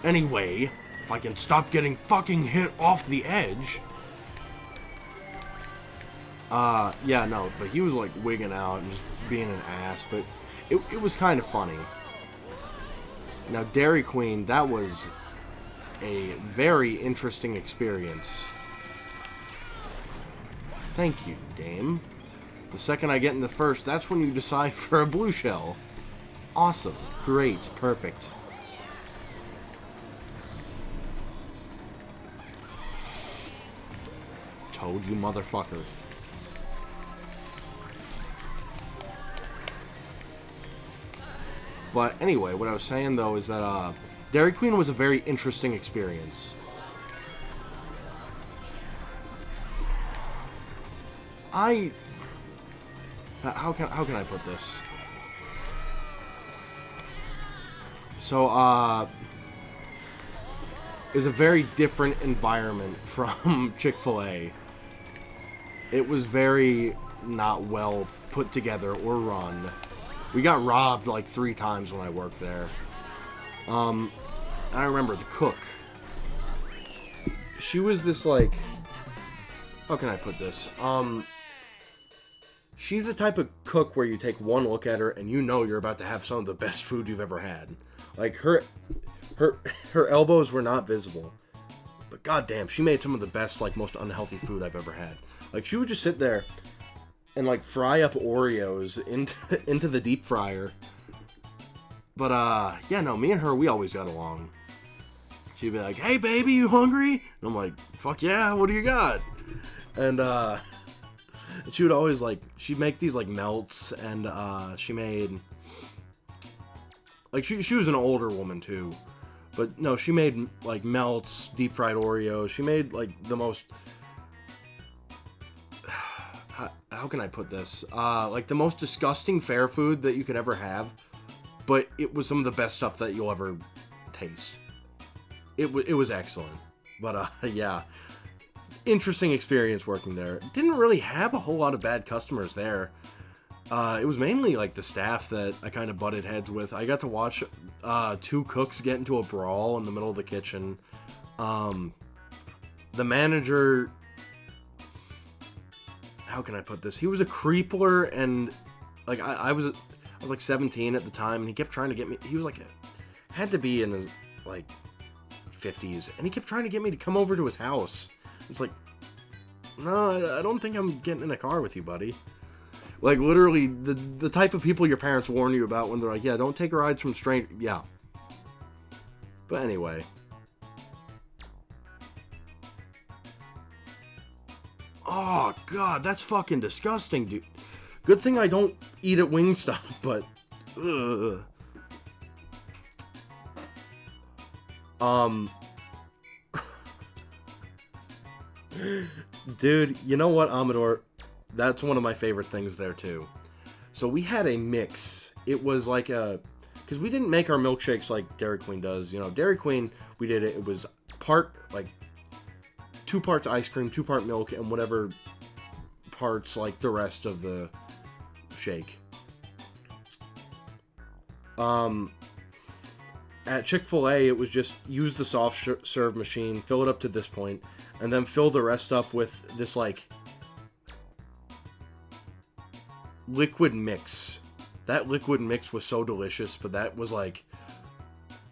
Anyway, if I can stop getting fucking hit off the edge. Yeah, no, but he was like wigging out and just being an ass, but it was kind of funny. Now, Dairy Queen, that was a very interesting experience. Thank you, game. The second I get in the first, that's when you decide for a blue shell. Awesome. Great. Perfect. Toad, you motherfucker. But anyway, what I was saying though is that Dairy Queen was a very interesting experience. How can I put this? So, it was a very different environment from Chick-fil-A. It was very not well put together or run. We got robbed like 3 times when I worked there. I remember the cook. She was this like, how can I put this? She's the type of cook where you take one look at her and you know you're about to have some of the best food you've ever had. Like her elbows were not visible. But goddamn, she made some of the best, like, most unhealthy food I've ever had. Like, she would just sit there and, like, fry up Oreos into the deep fryer. But, yeah, no, me and her, we always got along. She'd be like, hey, baby, you hungry? And I'm like, fuck yeah, what do you got? And, she would always, like, she'd make these, like, melts, and, she made, like, she was an older woman, too. But, no, she made, like, melts, deep-fried Oreos. She made, like, the most... How can I put this? Like, the most disgusting fair food that you could ever have. But it was some of the best stuff that you'll ever taste. It was excellent. But, yeah. Interesting experience working there. Didn't really have a whole lot of bad customers there. It was mainly, like, the staff that I kind of butted heads with. I got to watch 2 cooks get into a brawl in the middle of the kitchen. The manager... How can I put this? He was a creepler, and, like, I was like 17 at the time, and he kept trying to get me... He was, like, had to be in his, like, 50s, and he kept trying to get me to come over to his house. It's like, no, I don't think I'm getting in a car with you, buddy. Like, literally, the type of people your parents warn you about when they're like, yeah, don't take rides from strangers. Yeah. But anyway. Oh, God, that's fucking disgusting, dude. Good thing I don't eat at Wingstop, but... Ugh. Dude, you know what, Amador? That's one of my favorite things there, too. So we had a mix. It was like a... Because we didn't make our milkshakes like Dairy Queen does. You know, Dairy Queen, we did it. It was part, like, 2 parts ice cream, 2 part milk, and whatever parts, like, the rest of the shake. At Chick-fil-A, it was just use the soft serve machine, fill it up to this point, and then fill the rest up with this, like... liquid mix. That liquid mix was so delicious, but that was like...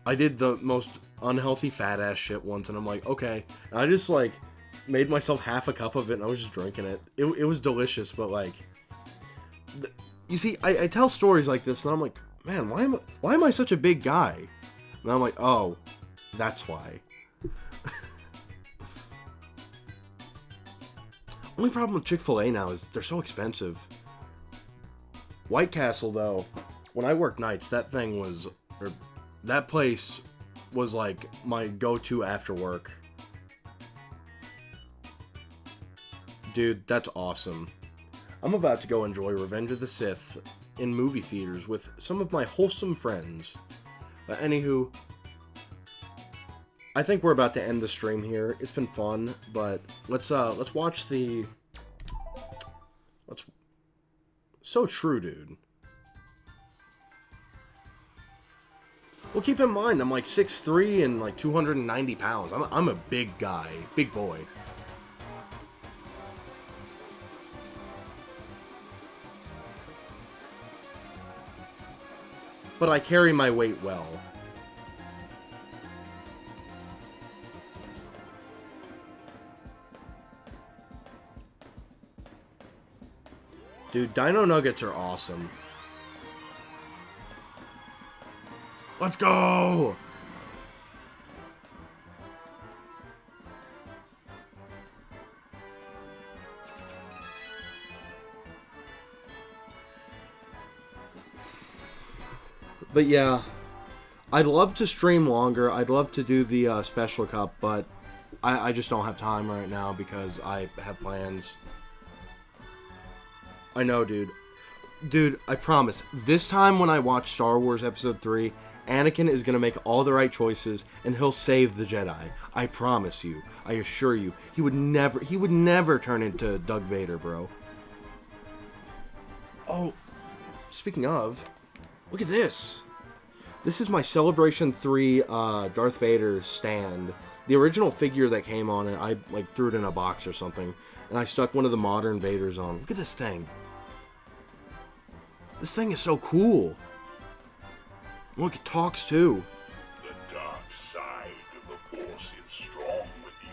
I did the most unhealthy fat ass shit once, and I'm like, okay. And I just, like, made myself half a cup of it, and I was just drinking it. It was delicious, but, like... You see, I tell stories like this, and I'm like, man, why am I such a big guy? And I'm like, oh, that's why. Only problem with Chick-fil-A now is they're so expensive. White Castle, though, when I worked nights, that thing was... Or, that place was, like, my go-to after work. Dude, that's awesome. I'm about to go enjoy Revenge of the Sith in movie theaters with some of my wholesome friends. Anywho, I think we're about to end the stream here. It's been fun, but let's watch the... So true, dude. Well, keep in mind, I'm like 6'3" and like 290 pounds. I'm a big guy. Big boy. But I carry my weight well. Dude, Dino Nuggets are awesome. Let's go! But yeah, I'd love to stream longer. I'd love to do the special cup, but I just don't have time right now because I have plans. I know, dude. Dude, I promise. This time when I watch Star Wars Episode 3, Anakin is gonna make all the right choices, and he'll save the Jedi. I promise you. I assure you. He would never turn into Doug Vader, bro. Oh, speaking of, look at this. This is my Celebration 3 Darth Vader stand. The original figure that came on it, I like threw it in a box or something, and I stuck one of the modern Vaders on. Look at this thing. This thing is so cool. Look, it talks too. The dark side of the Force is strong with you.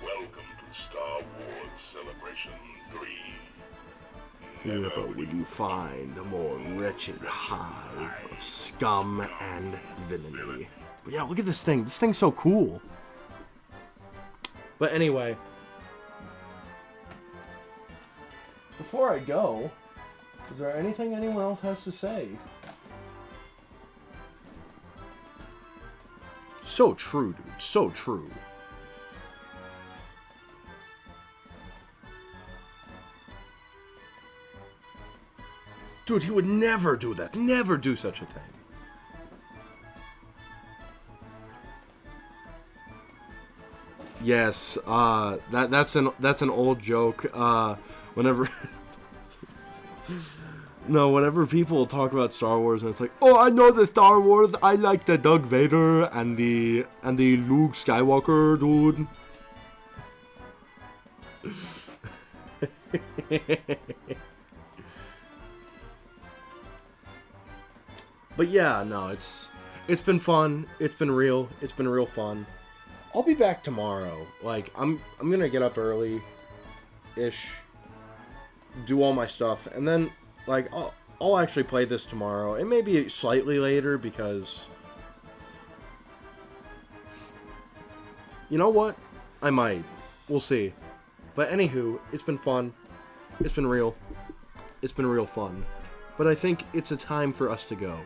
Welcome to Star Wars Celebration 3. Never will you find a more wretched hive of scum and villainy. But yeah, look at this thing. This thing's so cool. But anyway, before I go, is there anything anyone else has to say? So true, dude. So true. Dude, he would never do that. Never do such a thing. Yes, that's an old joke. Whenever whenever people talk about Star Wars and it's like, oh, I know the Star Wars. I like the Doug Vader and the Luke Skywalker, dude. But yeah, no, it's been fun. It's been real. It's been real fun. I'll be back tomorrow. Like, I'm gonna get up early-ish, do all my stuff, and then, like, I'll actually play this tomorrow. It may be slightly later because, you know what? I might. We'll see. But anywho, it's been fun. It's been real. It's been real fun. But I think it's a time for us to go.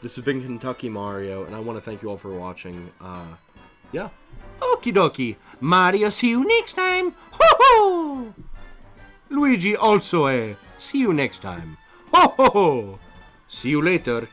This has been Kentucky Mario, and I want to thank you all for watching. Yeah. Okie dokie. Mario, see you next time. Ho ho! Luigi also, see you next time. Ho ho ho! See you later.